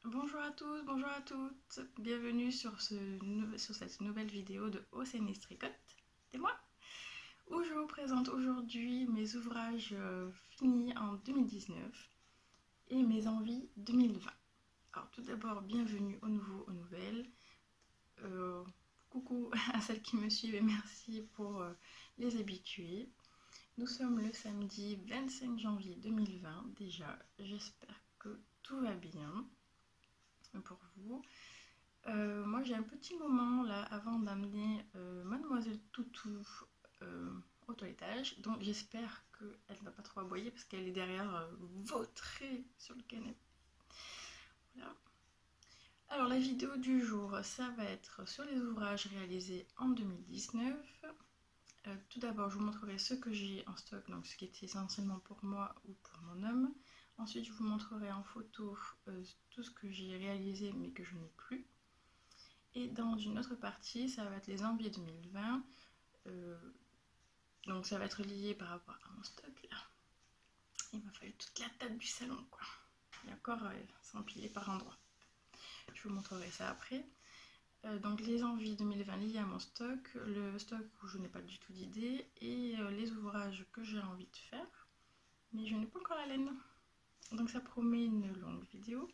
Bonjour à tous, bonjour à toutes, bienvenue sur cette nouvelle vidéo de Océnis Tricote, c'est moi, où je vous présente aujourd'hui mes ouvrages finis en 2019 et mes envies 2020. Alors tout d'abord, bienvenue aux nouveaux, aux nouvelles. Coucou à celles qui me suivent et merci pour les habitués. Nous sommes le samedi 25 janvier 2020 déjà, j'espère que tout va bien pour vous. Moi j'ai un petit moment là avant d'amener Mademoiselle Toutou au toilettage, donc j'espère qu'elle ne va pas trop aboyer parce qu'elle est derrière vautrée sur le canapé. Voilà. Alors la vidéo du jour, ça va être sur les ouvrages réalisés en 2019. Tout d'abord, je vous montrerai ce que j'ai en stock, donc ce qui était essentiellement pour moi ou pour mon homme. Ensuite, je vous montrerai en photo tout ce que j'ai réalisé mais que je n'ai plus. Et dans une autre partie, ça va être les envies 2020. Donc ça va être lié par rapport à mon stock là. Il m'a fallu toute la table du salon quoi. Et encore s'empiler par endroits. Je vous montrerai ça après. Donc les envies 2020 liées à mon stock, le stock où je n'ai pas du tout d'idée et les ouvrages que j'ai envie de faire. Mais je n'ai pas encore la laine. Donc ça promet une longue vidéo.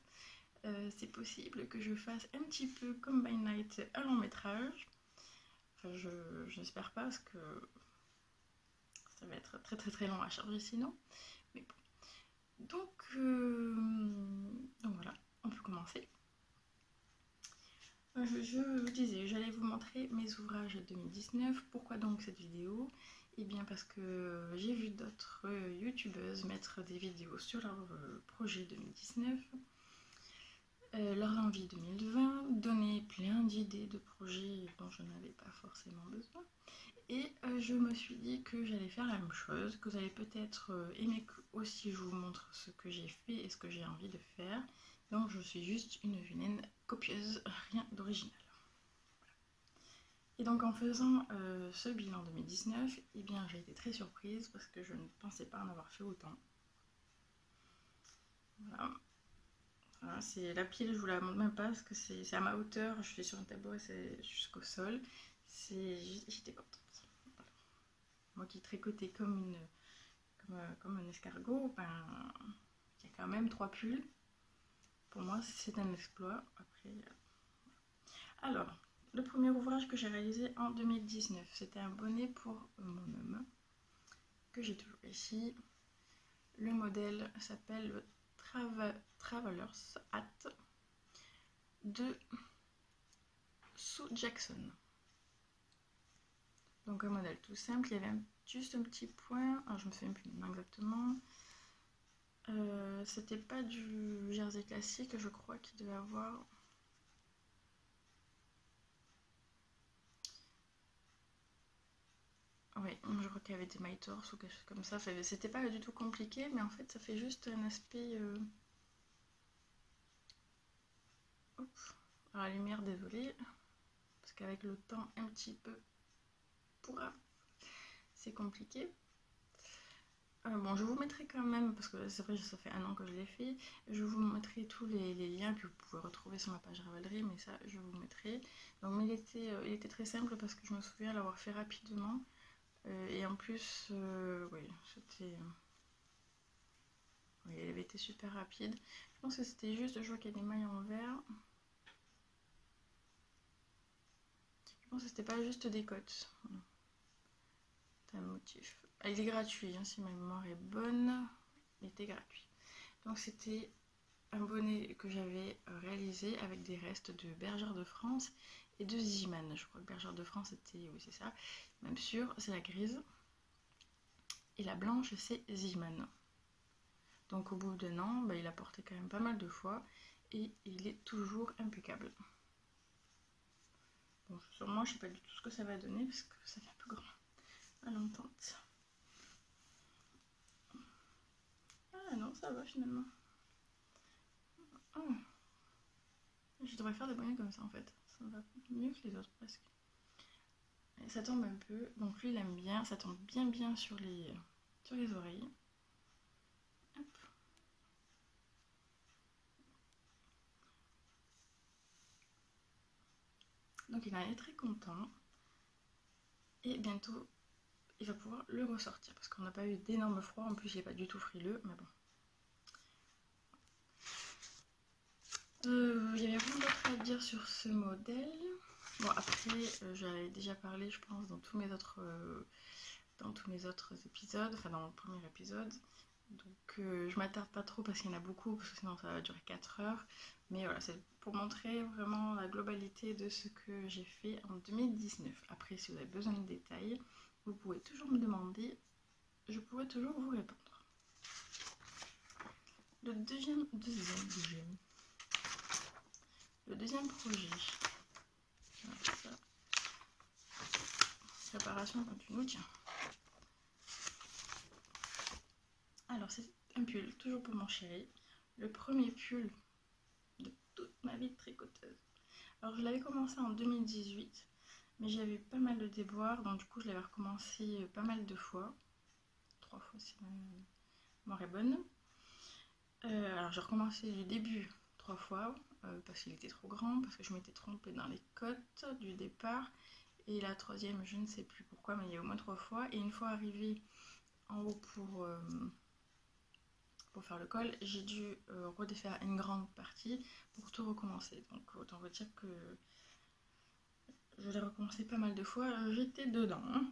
C'est possible que je fasse un petit peu comme by night un long métrage. Enfin, j'espère pas parce que ça va être très très très long à charger sinon. Mais bon. Donc voilà, on peut commencer. Je vous disais, j'allais vous montrer mes ouvrages 2019. Pourquoi donc cette vidéo? Eh bien parce que j'ai vu d'autres youtubeuses mettre des vidéos sur leur projet 2019. Leurs envies 2020, donner plein d'idées de projets dont je n'avais pas forcément besoin. Et je me suis dit que j'allais faire la même chose, que vous allez peut-être aimer que aussi je vous montre ce que j'ai fait et ce que j'ai envie de faire. Donc je suis juste une vilaine copieuse, rien d'original. Et donc en faisant ce bilan 2019, eh bien j'ai été très surprise parce que je ne pensais pas en avoir fait autant. Voilà. Voilà, c'est la pile, je vous la montre même pas parce que c'est à ma hauteur, je suis sur un tabouret, c'est jusqu'au sol. J'étais contente. Voilà. Moi qui tricotais comme un escargot, ben, il y a quand même 3 pulls. Pour moi, c'est un exploit. Après, alors, le premier ouvrage que j'ai réalisé en 2019, c'était un bonnet pour mon homme, que j'ai toujours ici. Le modèle s'appelle le Traveler's Hat de Sue Jackson. Donc un modèle tout simple, il y avait juste un petit point, alors je me souviens plus exactement. C'était pas du jersey classique, je crois qu'il devait avoir. Oui, je crois qu'il y avait des mailles torse ou quelque chose comme ça. C'était pas du tout compliqué, mais en fait ça fait juste un aspect. Hop. Alors la lumière, désolée, parce qu'avec le temps un petit peu pourra, c'est compliqué. Bon, je vous mettrai quand même, parce que c'est vrai, ça fait 1 an que je l'ai fait, je vous mettrai tous les liens que vous pouvez retrouver sur ma page Ravelry, mais ça, je vous mettrai. Donc, mais il était très simple parce que je me souviens l'avoir fait rapidement. Et en plus, oui, c'était... oui, elle avait été super rapide. Je pense que c'était juste, je vois qu'il y a des mailles en vert. Je pense que c'était pas juste des cotes. C'est un motif. Il est gratuit, hein, si ma mémoire est bonne. Il était gratuit. Donc c'était un bonnet que j'avais réalisé avec des restes de Bergère de France et de Ziman. Je crois que Bergère de France était, oui c'est ça, même sûr, c'est la grise. Et la blanche c'est Ziman. Donc au bout d'1 an, bah, il a porté quand même pas mal de fois et il est toujours impeccable. Bon, sur moi je sais pas du tout ce que ça va donner parce que ça fait un peu grand à l'entente. Ah non, ça va finalement. Oh. Je devrais faire des bonnets comme ça en fait. Ça va mieux que les autres presque. Et ça tombe un peu. Donc lui il aime bien. Ça tombe bien bien sur les oreilles. Hop. Donc il en est très content. Et bientôt, il va pouvoir le ressortir. Parce qu'on n'a pas eu d'énormes froid. En plus, il n'est pas du tout frileux. Mais bon. Il y avait rien d'autre à dire sur ce modèle. Bon, après, j'avais déjà parlé, je pense, dans tous mes autres épisodes. Enfin, dans le premier épisode. Donc je m'attarde pas trop parce qu'il y en a beaucoup, parce que sinon ça va durer 4 heures. Mais voilà, c'est pour montrer vraiment la globalité de ce que j'ai fait en 2019. Après, si vous avez besoin de détails, vous pouvez toujours me demander, je pourrai toujours vous répondre. Le deuxième projet. Alors, ça, préparation continue, tiens. Alors c'est un pull, toujours pour mon chéri. Le premier pull de toute ma vie de tricoteuse. Alors je l'avais commencé en 2018, mais j'avais pas mal de déboires, donc du coup je l'avais recommencé pas mal de fois. 3 fois si ma mémoire est bonne. Alors j'ai recommencé du début 3 fois, parce qu'il était trop grand, parce que je m'étais trompée dans les cotes du départ. Et la troisième, je ne sais plus pourquoi, mais il y a au moins 3 fois. Et une fois arrivée en haut pour faire le col, j'ai dû redéfaire une grande partie pour tout recommencer. Donc autant vous dire que je l'ai recommencé pas mal de fois, j'étais dedans. Hein.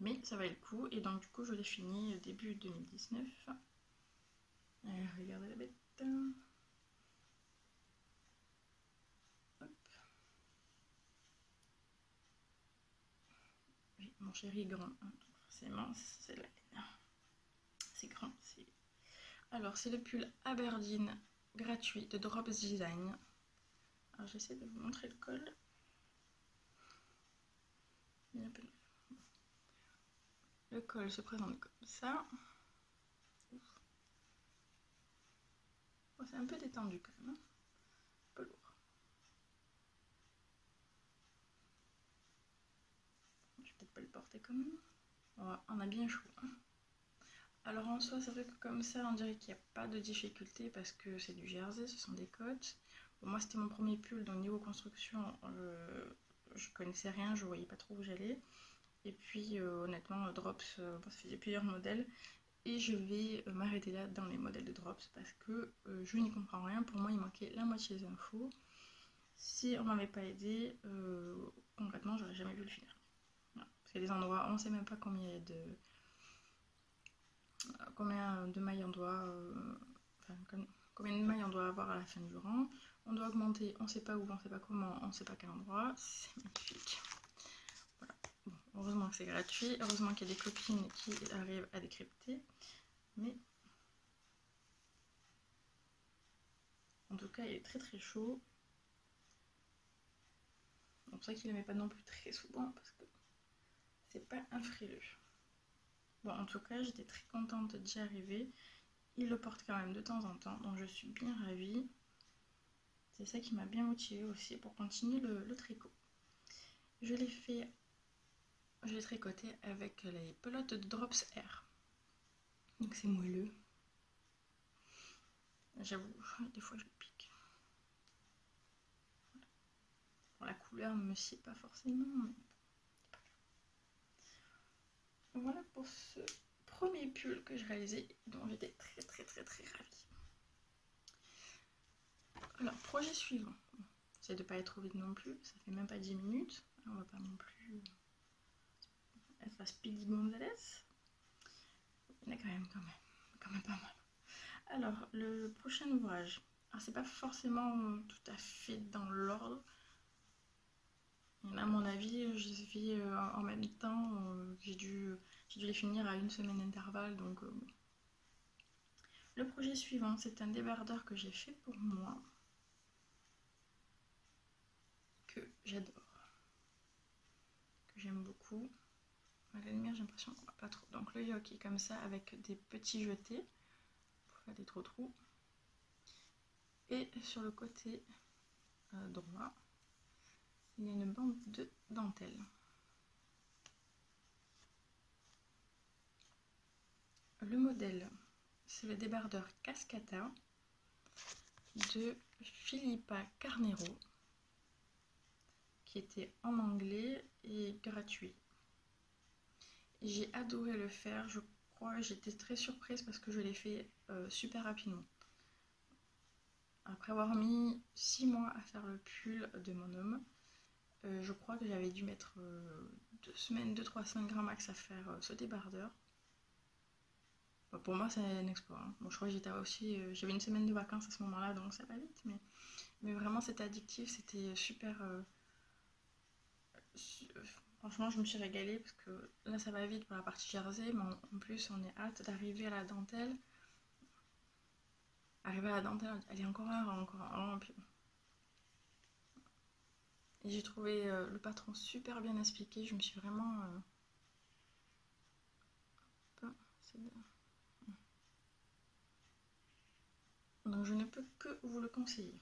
Mais ça valait le coup, et donc du coup je l'ai fini début 2019. Regardez la bête. Hop. Oui, mon chéri est grand, hein, donc forcément c'est la laine. C'est grand. Alors c'est le pull Aberdeen gratuit de Drops Design. Alors j'essaie de vous montrer le col. Le col se présente comme ça. Bon, c'est un peu détendu quand même. Un peu lourd. Je vais peut-être pas le porter quand même. On a bien chaud. Hein. Alors en soi, c'est vrai que comme ça, on dirait qu'il n'y a pas de difficulté parce que c'est du jersey, ce sont des cotes. Bon, moi, c'était mon premier pull, donc niveau construction, je connaissais rien, je voyais pas trop où j'allais. Et puis, honnêtement, Drops, ça faisait plusieurs modèles. Et je vais m'arrêter là dans les modèles de Drops parce que je n'y comprends rien. Pour moi, il manquait la moitié des infos. Si on m'avait pas aidé, concrètement, j'aurais jamais vu le finir. Voilà. Parce qu'il y a des endroits, on ne sait même pas combien de mailles on doit, combien de mailles on doit avoir à la fin du rang. On doit augmenter, on ne sait pas où, on ne sait pas comment, on ne sait pas quel endroit. C'est magnifique. Voilà. Bon, heureusement que c'est gratuit, heureusement qu'il y a des copines qui arrivent à décrypter. Mais en tout cas, il est très très chaud. C'est pour ça qu'il ne le met pas non plus très souvent parce que c'est pas un frileux. Bon, en tout cas, j'étais très contente d'y arriver. Il le porte quand même de temps en temps, donc je suis bien ravie. C'est ça qui m'a bien motivée aussi pour continuer le tricot. Je l'ai tricoté avec les pelotes de Drops Air. Donc c'est moelleux. J'avoue, des fois je le pique. Bon, la couleur ne me sied pas forcément, mais voilà pour ce premier pull que j'ai réalisé, dont j'étais très très très très ravie. Alors, projet suivant. J'essaie de ne pas être trop vite non plus, ça fait même pas 10 minutes. On va pas non plus être à Speedy Gonzalez. Il y en a quand même pas mal. Alors, le prochain ouvrage. Alors, c'est pas forcément tout à fait dans l'ordre. À mon avis, je les ai fait en même temps. J'ai dû les finir à une semaine d'intervalle. Donc, le projet suivant, c'est un débardeur que j'ai fait pour moi. Que j'adore. Que j'aime beaucoup. À la lumière, j'ai l'impression qu'on voit pas trop. Donc, le yoke est comme ça avec des petits jetés pour faire des trous. Et sur le côté droit, il y a une bande de dentelle. Le modèle, c'est le débardeur Cascata de Philippa Carnero, qui était en anglais et gratuit. Et j'ai adoré le faire, je crois, j'étais très surprise parce que je l'ai fait super rapidement. Après avoir mis 6 mois à faire le pull de mon homme, je crois que j'avais dû mettre 2 semaines, 2-3 semaines grand max à faire ce débardeur. Bon, pour moi c'est un exploit, hein. Bon, je crois que j'étais aussi, j'avais une semaine de vacances à ce moment-là, donc ça va vite, mais vraiment c'était addictif, c'était super... franchement je me suis régalée parce que là ça va vite pour la partie jersey, mais en plus on est hâte d'arriver à la dentelle. Arriver à la dentelle, elle est encore un rang, encore un rang, puis... Et j'ai trouvé le patron super bien expliqué, je me suis vraiment... Donc je ne peux que vous le conseiller.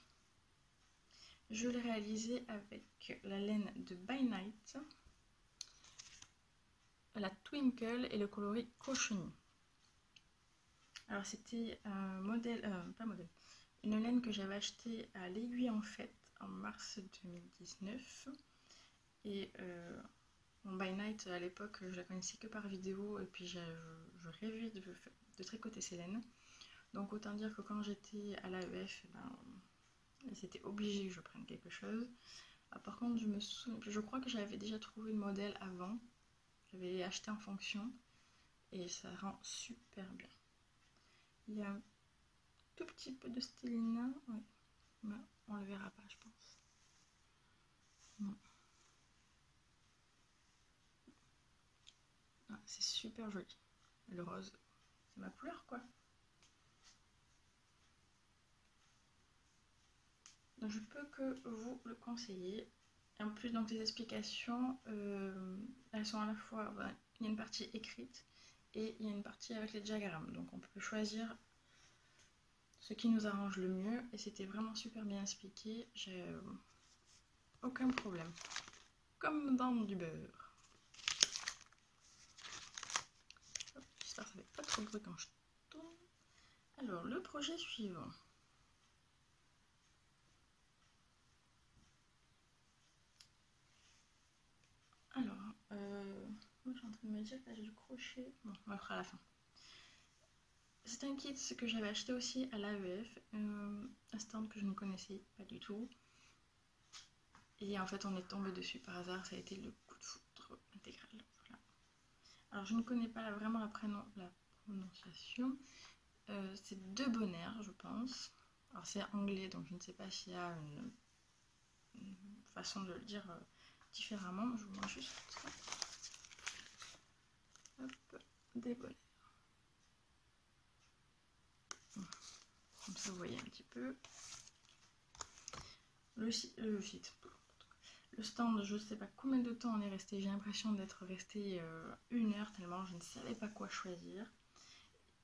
Je l'ai réalisé avec la laine de By Night, la Twinkle et le coloris Cochonny. Alors c'était un modèle, pas modèle, une laine que j'avais achetée à l'Aiguille en Fête en mars 2019. Et bon, By Night à l'époque je la connaissais que par vidéo et puis je rêvais de tricoter ces laines. Donc autant dire que quand j'étais à l'AEF, c'était obligé que je prenne quelque chose. Ah, par contre je crois que j'avais déjà trouvé le modèle avant. J'avais acheté en fonction et ça rend super bien. Il y a un tout petit peu de stélina, ouais. Mais on le verra pas je pense. Non. Ah, c'est super joli. Le rose, c'est ma couleur quoi. Donc je peux que vous le conseiller. Et en plus donc les explications, elles sont à la fois, il y a une partie écrite et il y a une partie avec les diagrammes. Donc on peut choisir ce qui nous arrange le mieux et c'était vraiment super bien expliqué. J'ai aucun problème. Comme dans du beurre. J'espère que ça fait pas trop de bruit quand je tourne. Alors le projet suivant. Alors, moi je suis en train de me dire que là j'ai du crochet. Bon, on le fera à la fin. C'est un kit que j'avais acheté aussi à l'AEF, un stand que je ne connaissais pas du tout. Et en fait on est tombé dessus par hasard, ça a été le coup de foudre intégral. Voilà. Alors je ne connais pas vraiment la prononciation. C'est de Bonaire je pense. Alors c'est anglais donc je ne sais pas s'il y a une façon de le dire différemment. Je vous montre juste hop, des Bonaire. Comme ça vous voyez un petit peu. Le site. Le stand, je ne sais pas combien de temps on est resté. J'ai l'impression d'être resté 1 heure tellement je ne savais pas quoi choisir.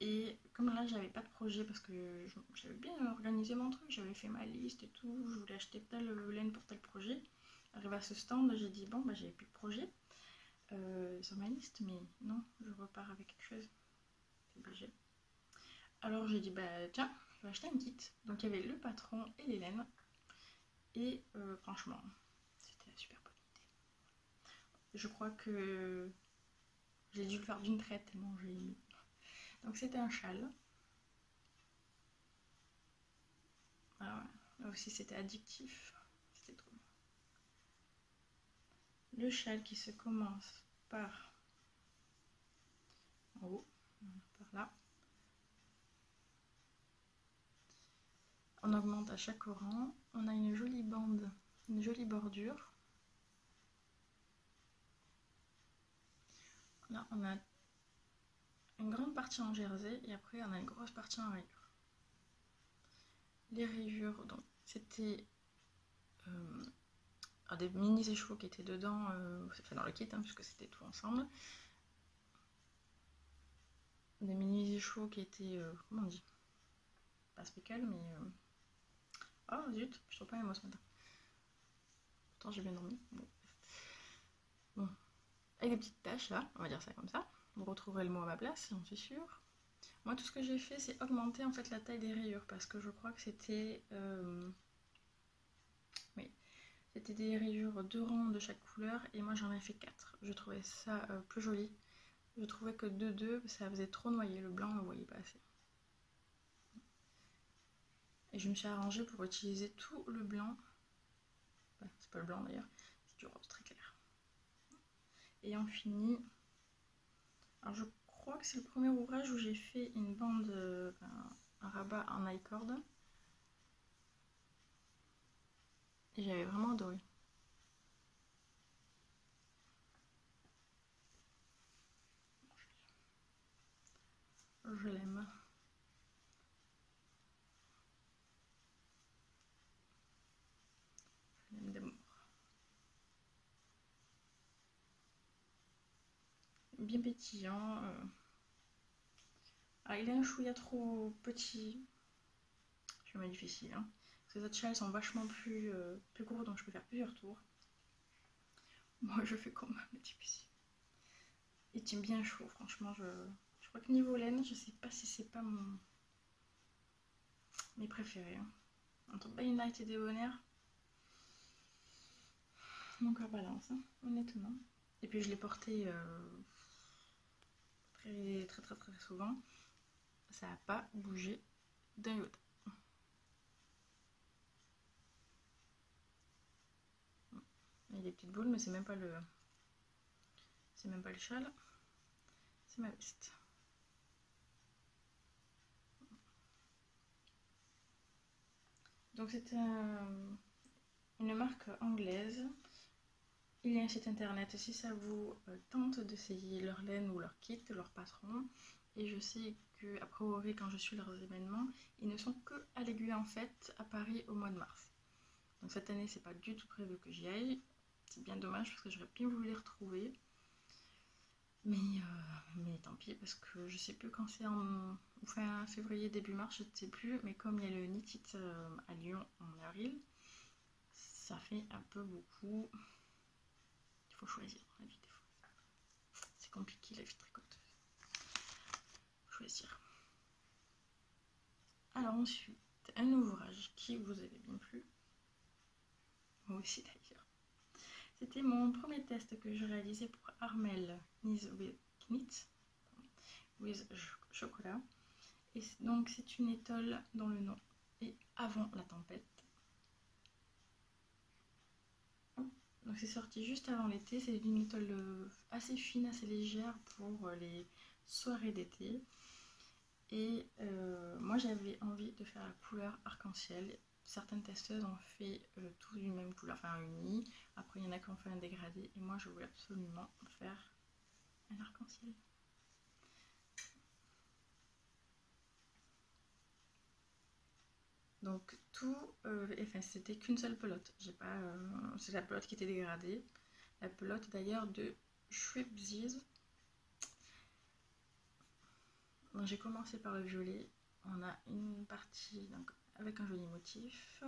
Et comme là, j'avais pas de projet parce que j'avais bien organisé mon truc, j'avais fait ma liste et tout. Je voulais acheter telle laine pour tel projet. Arrivé à ce stand, j'ai dit bon, bah j'avais plus de projet sur ma liste, mais non, je repars avec quelque chose. C'est obligé. Alors j'ai dit bah tiens, je vais acheter un kit. Donc il y avait le patron et les laines. Et franchement, c'était la super bonne idée. Je crois que j'ai dû le faire d'une traite tellement j'ai aimé. Donc c'était un châle. Ah ouais, là aussi c'était addictif. C'était trop bien. Le châle qui se commence par en haut, par là. On augmente à chaque rang. On a une jolie bande, une jolie bordure. Là on a une grande partie en jersey et après on a une grosse partie en rayures. Les rayures, donc c'était des mini échevaux qui étaient dedans, enfin dans le kit, hein, puisque c'était tout ensemble. Des mini échevaux qui étaient, comment on dit, pas speckle, mais oh zut, je trouve pas les mots ce matin. Pourtant j'ai bien dormi. Bon. Avec des petites taches là, on va dire ça comme ça. Vous retrouverez le mot à ma place, j'en suis sûre. Moi tout ce que j'ai fait c'est augmenter en fait la taille des rayures parce que je crois que c'était oui, C'était des rayures 2 rangs de chaque couleur et moi j'en ai fait 4. Je trouvais ça plus joli. Je trouvais que 2-2, ça faisait trop noyer, le blanc on ne le voyait pas assez. Et je me suis arrangée pour utiliser tout le blanc. Enfin, c'est pas le blanc d'ailleurs, c'est du rose très clair. Et on finit. Alors je crois que c'est le premier ouvrage où j'ai fait une bande, un rabat en I-cord. Et j'avais vraiment adoré. Je l'aime. Je l'aime d'amour. Bien pétillant. Ah, il a un chouïa trop petit. Je mets difficile. Hein. Ces autres châles sont vachement plus courts, donc je peux faire plusieurs tours. Moi, je fais quand même difficile. Il tient bien chaud, franchement. Je crois que niveau laine, je sais pas si c'est pas mes préférés. Hein. Entre By Night et Debonair, mon cœur balance, hein, honnêtement. Et puis je l'ai porté très souvent. Ça n'a pas bougé d'un iota. Il y a des petites boules, mais c'est même pas le châle, c'est ma veste. Donc c'est une marque anglaise. Il y a un site internet si ça vous tente d'essayer leur laine ou leur kit, leur patron. Et je sais que, a priori, quand je suis leurs événements, ils ne sont que à l'Aiguille en Fête à Paris au mois de mars. Donc cette année, c'est pas du tout prévu que j'y aille. C'est bien dommage parce que j'aurais bien voulu les retrouver. Mais tant pis parce que je sais plus quand c'est en fin février, début mars, je ne sais plus. Mais comme il y a le Knit It à Lyon en avril, ça fait un peu beaucoup. Il faut choisir dans la vie des fois. C'est compliqué la vie de tricoteuse. Choisir. Alors ensuite, un ouvrage qui vous avait bien plu. Moi aussi d'ailleurs. C'était mon premier test que je réalisais pour Armel Knit with Chocolat. Et donc c'est une étole dont le nom est Avant la tempête. Donc c'est sorti juste avant l'été, c'est une étole assez fine, assez légère pour les soirées d'été. Et moi j'avais envie de faire la couleur arc-en-ciel. Certaines testeuses ont fait tout d'une même couleur, enfin uni. Après il y en a qui ont fait un dégradé. Et moi je voulais absolument faire un arc-en-ciel. Donc tout, enfin c'était qu'une seule pelote. J'ai pas, c'est la pelote qui était dégradée. La pelote d'ailleurs de Shribsies. Donc j'ai commencé par le violet. On a une partie donc, avec un joli motif.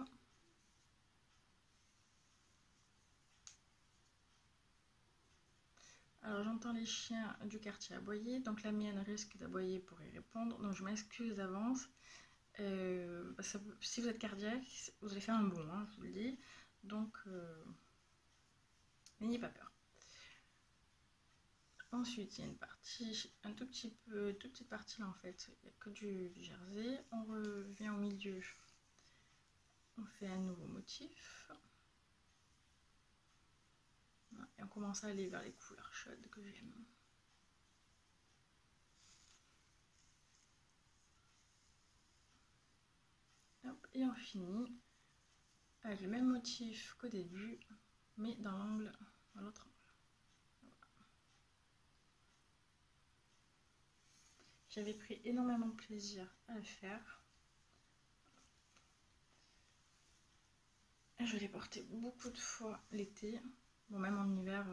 Alors j'entends les chiens du quartier aboyer, donc la mienne risque d'aboyer pour y répondre, donc je m'excuse d'avance. Si vous êtes cardiaque, vous allez faire un bond, hein, je vous le dis, donc n'ayez pas peur. Ensuite, il y a une partie, toute petite partie là en fait, il n'y a que du jersey. On revient au milieu, on fait un nouveau motif. Et on commence à aller vers les couleurs chaudes que j'aime. Et on finit avec le même motif qu'au début, mais dans l'angle, dans l'autre angle. Voilà. J'avais pris énormément de plaisir à le faire. Et je l'ai porté beaucoup de fois l'été, bon même en hiver,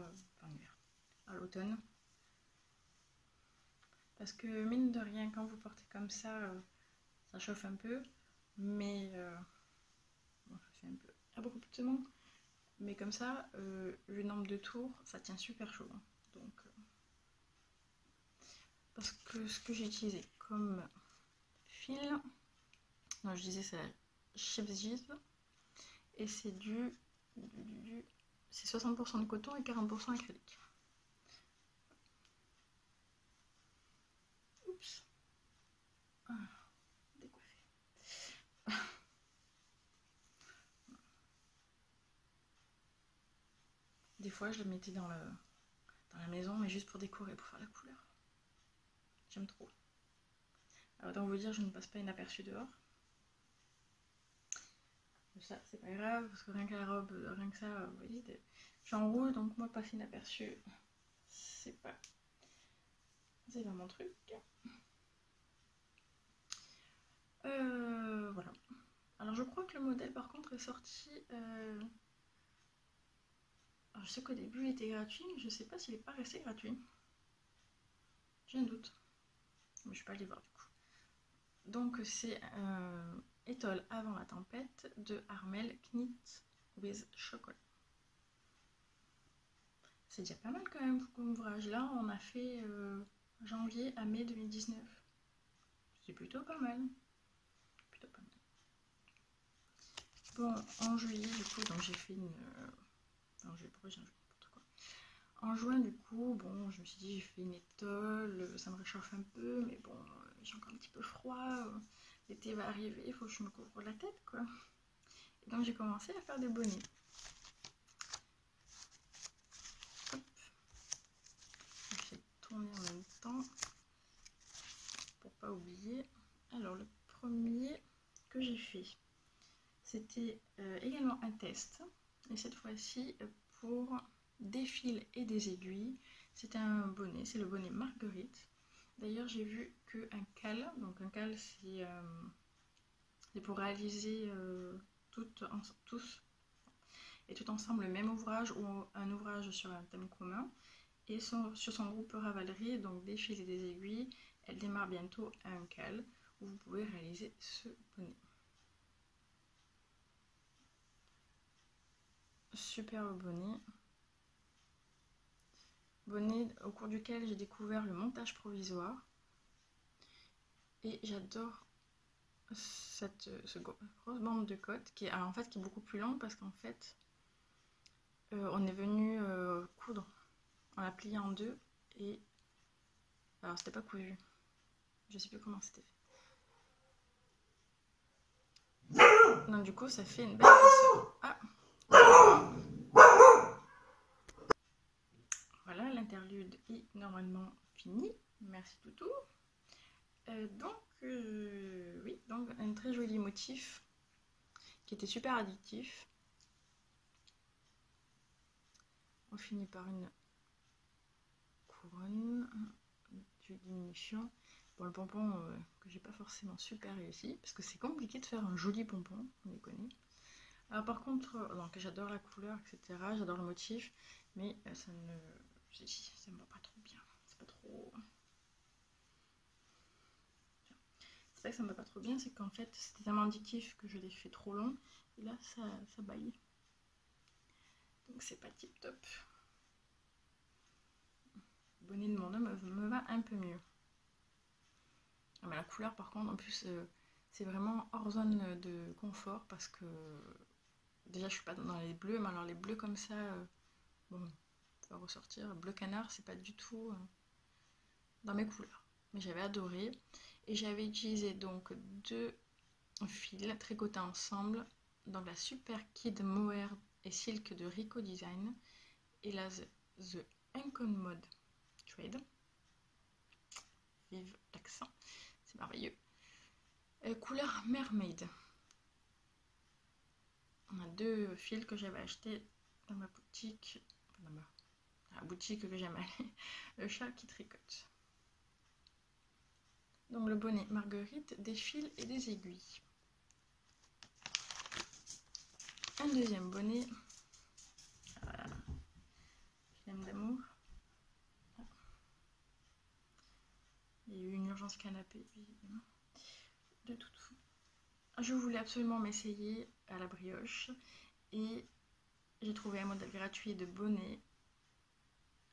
à l'automne. Parce que mine de rien, quand vous portez comme ça chauffe un peu, mais bon, je fais un peu abruptement. Mais comme ça, le nombre de tours, ça tient super chaud. Donc, parce que ce que j'ai utilisé comme fil, non, je disais c'est la Shribsies et c'est du C'est 60% de coton et 40% acrylique. Oups. Ah, décoiffé. Des fois, je le mettais dans la maison, mais juste pour décorer, pour faire la couleur. J'aime trop. Alors, autant vous dire, je ne passe pas inaperçu dehors. Ça, c'est pas grave, parce que rien que la robe, rien que ça, vous voyez, je suis en rouge, donc moi, passer inaperçu, c'est pas mon truc. Voilà. Alors, je crois que le modèle, par contre, est sorti. Alors, je sais qu'au début, il était gratuit, mais je sais pas s'il est pas resté gratuit. J'ai un doute. Mais je suis pas allée voir du coup. Donc, c'est Étole avant la tempête de Armel Knit with Chocolat. C'est déjà pas mal quand même comme ouvrage. Là, on a fait janvier à mai 2019. C'est plutôt pas mal. Plutôt pas mal. Bon, en juillet, du coup, donc j'ai fait une. En juillet, pourquoi j'ai n'importe quoi. En juin, du coup, bon, je me suis dit, j'ai fait une étole, ça me réchauffe un peu, mais bon, j'ai encore un petit peu froid. L'été va arriver, il faut que je me couvre la tête, quoi. Et donc, j'ai commencé à faire des bonnets. Hop. Je vais tourner en même temps pour pas oublier. Alors, le premier que j'ai fait, c'était également un test, et cette fois-ci pour des fils et des aiguilles. C'est un bonnet, c'est le bonnet Marguerite. D'ailleurs, j'ai vu qu'un cal, donc un cal c'est pour réaliser tous et tout ensemble le même ouvrage ou un ouvrage sur un thème commun. Et sur son groupe Ravelry, donc des fils et des aiguilles, elle démarre bientôt un cal où vous pouvez réaliser ce bonnet. Superbe bonnet. Bonnet au cours duquel j'ai découvert le montage provisoire. Et j'adore cette grosse bande de côte qui est, alors en fait, qui est beaucoup plus longue parce qu'en fait, on est venu coudre. On l'a plié en deux et. Alors, c'était pas cousu. Je sais plus comment c'était fait. Donc, du coup, ça fait une belle épaisseur. Ah! Voilà, l'interlude est normalement fini. Merci Toutou. Oui, donc un très joli motif qui était super addictif. On finit par une couronne de diminution. Bon, le pompon que j'ai pas forcément super réussi parce que c'est compliqué de faire un joli pompon, on les connaît. Alors par contre, donc j'adore la couleur, etc. J'adore le motif, mais ça me va pas trop bien. C'est pas trop. C'est pas que ça me va pas trop bien, c'est qu'en fait c'était tellement addictif que je l'ai fait trop long et là ça baille. Donc c'est pas tip top. Le bonnet de mon homme me va un peu mieux. Ah, mais la couleur par contre, en plus c'est vraiment hors zone de confort parce que déjà je suis pas dans les bleus, mais alors les bleus comme ça, bon, ça va ressortir. Bleu canard, c'est pas du tout dans mes couleurs. Mais j'avais adoré. Et j'avais utilisé donc deux fils tricotés ensemble dans la Super Kid Mohair et Silk de Rico Design et la The Uncommon Trade. Vive l'accent, c'est merveilleux. Couleur Mermaid. On a deux fils que j'avais achetés dans ma boutique, dans la boutique que j'aime aller, le chat qui tricote. Donc le bonnet Marguerite, des fils et des aiguilles. Un deuxième bonnet. Voilà. Je l'aime d'amour. Il y a eu une urgence canapé, évidemment. De toute façon. Je voulais absolument m'essayer à la brioche. Et j'ai trouvé un modèle gratuit de bonnet.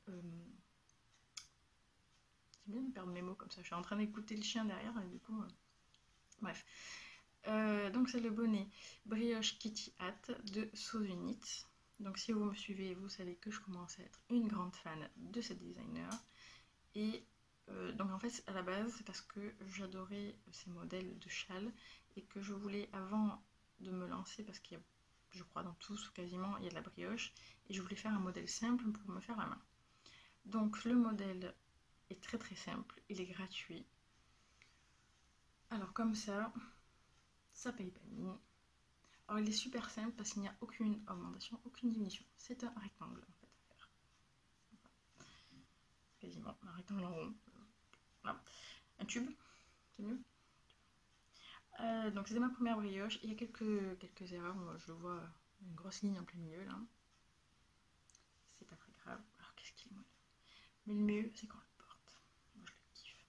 C'est bien de perdre mes mots comme ça. Je suis en train d'écouter le chien derrière et du coup. Bref. Donc c'est le bonnet Brioche Kitty Hat de So Unit. Donc si vous me suivez, vous savez que je commence à être une grande fan de ce designer. Et donc en fait à la base c'est parce que j'adorais ces modèles de châles et que je voulais, avant de me lancer, parce qu'il y a, je crois dans tous quasiment, il y a de la brioche, et je voulais faire un modèle simple pour me faire la main. Donc le modèle est très très simple, il est gratuit. Alors comme ça paye pas de mine. Alors il est super simple parce qu'il n'y a aucune augmentation, aucune diminution. C'est un rectangle en fait à faire. Quasiment un rectangle en rond. Voilà. Un tube, c'est mieux. Donc c'était ma première brioche. Il y a quelques erreurs. Moi, je vois une grosse ligne en plein milieu là. C'est pas très grave. Alors qu'est-ce qu'il est moelleux. Mais le mieux c'est quand on le porte. Moi je le kiffe.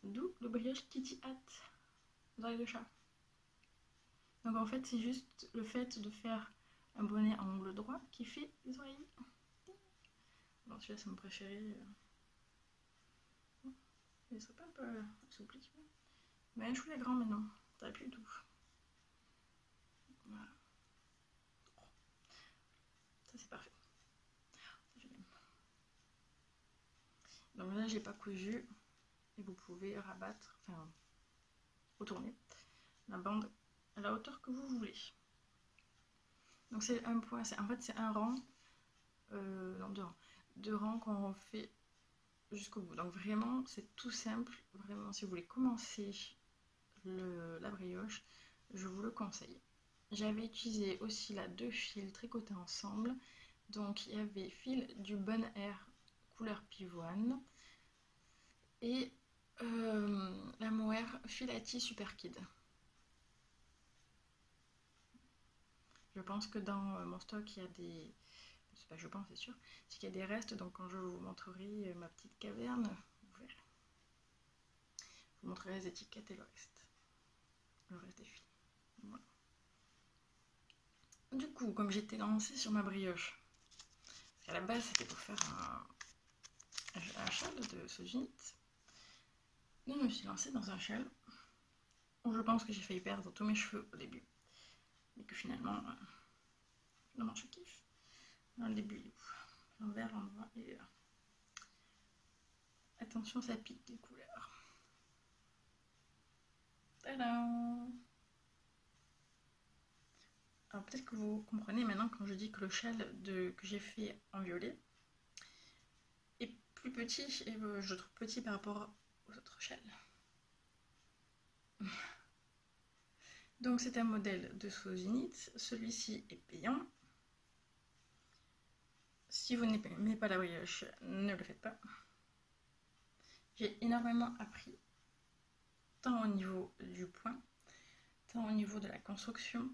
D'où le brioche Kitty Hat, oreilles de chat. Donc en fait c'est juste le fait de faire un bonnet en angle droit qui fait les oreilles. Bon, celui-là c'est mon préféré. Il serait pas un peu assoupli. Mais un choulet grand maintenant, ça va plus du tout. Voilà. Ça c'est parfait. Donc là j'ai pas cousu et vous pouvez rabattre, enfin retourner la bande à la hauteur que vous voulez. Donc c'est un point, en fait c'est un rang, non deux rangs qu'on fait jusqu'au bout. Donc vraiment c'est tout simple, vraiment si vous voulez commencer la brioche, je vous le conseille. J'avais utilisé aussi là 2 fils tricotés ensemble. Donc il y avait fil du Bon Air couleur pivoine et la Mohair Filati Super Kid. Je pense que dans mon stock il y a des... C'est pas je pense, c'est sûr. C'est qu'il y a des restes, donc quand je vous montrerai ma petite caverne, vous verrez. Je vous montrerai les étiquettes et le reste. Le reste des fils. Voilà. Du coup, comme j'étais lancée sur ma brioche, parce qu'à la base c'était pour faire un châle de Sojinit, donc je me suis lancée dans un châle où je pense que j'ai failli perdre tous mes cheveux au début, mais que finalement, je kiffe. Dans le début, il est où? L'envers, l'endroit, il est là. Attention, ça pique les couleurs. Tadam! Alors peut-être que vous comprenez maintenant quand je dis que le châle que j'ai fait en violet est plus petit, et je trouve petit par rapport aux autres châles. Donc c'est un modèle de Sozinit, celui-ci est payant. Si vous n'aimez pas la brioche, ne le faites pas. J'ai énormément appris, tant au niveau du point, tant au niveau de la construction,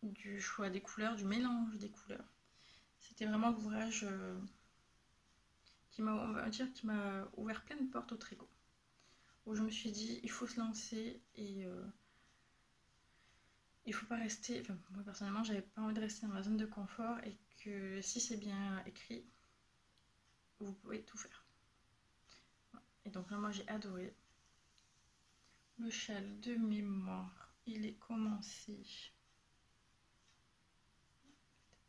du choix des couleurs, du mélange des couleurs. C'était vraiment l'ouvrage qui m'a ouvert plein de portes au tricot. Où je me suis dit, il faut se lancer et il faut pas rester... Enfin, moi personnellement, j'avais pas envie de rester dans ma zone de confort et que si c'est bien écrit, vous pouvez tout faire. Et donc là, moi j'ai adoré. Le châle de mémoire, il est commencé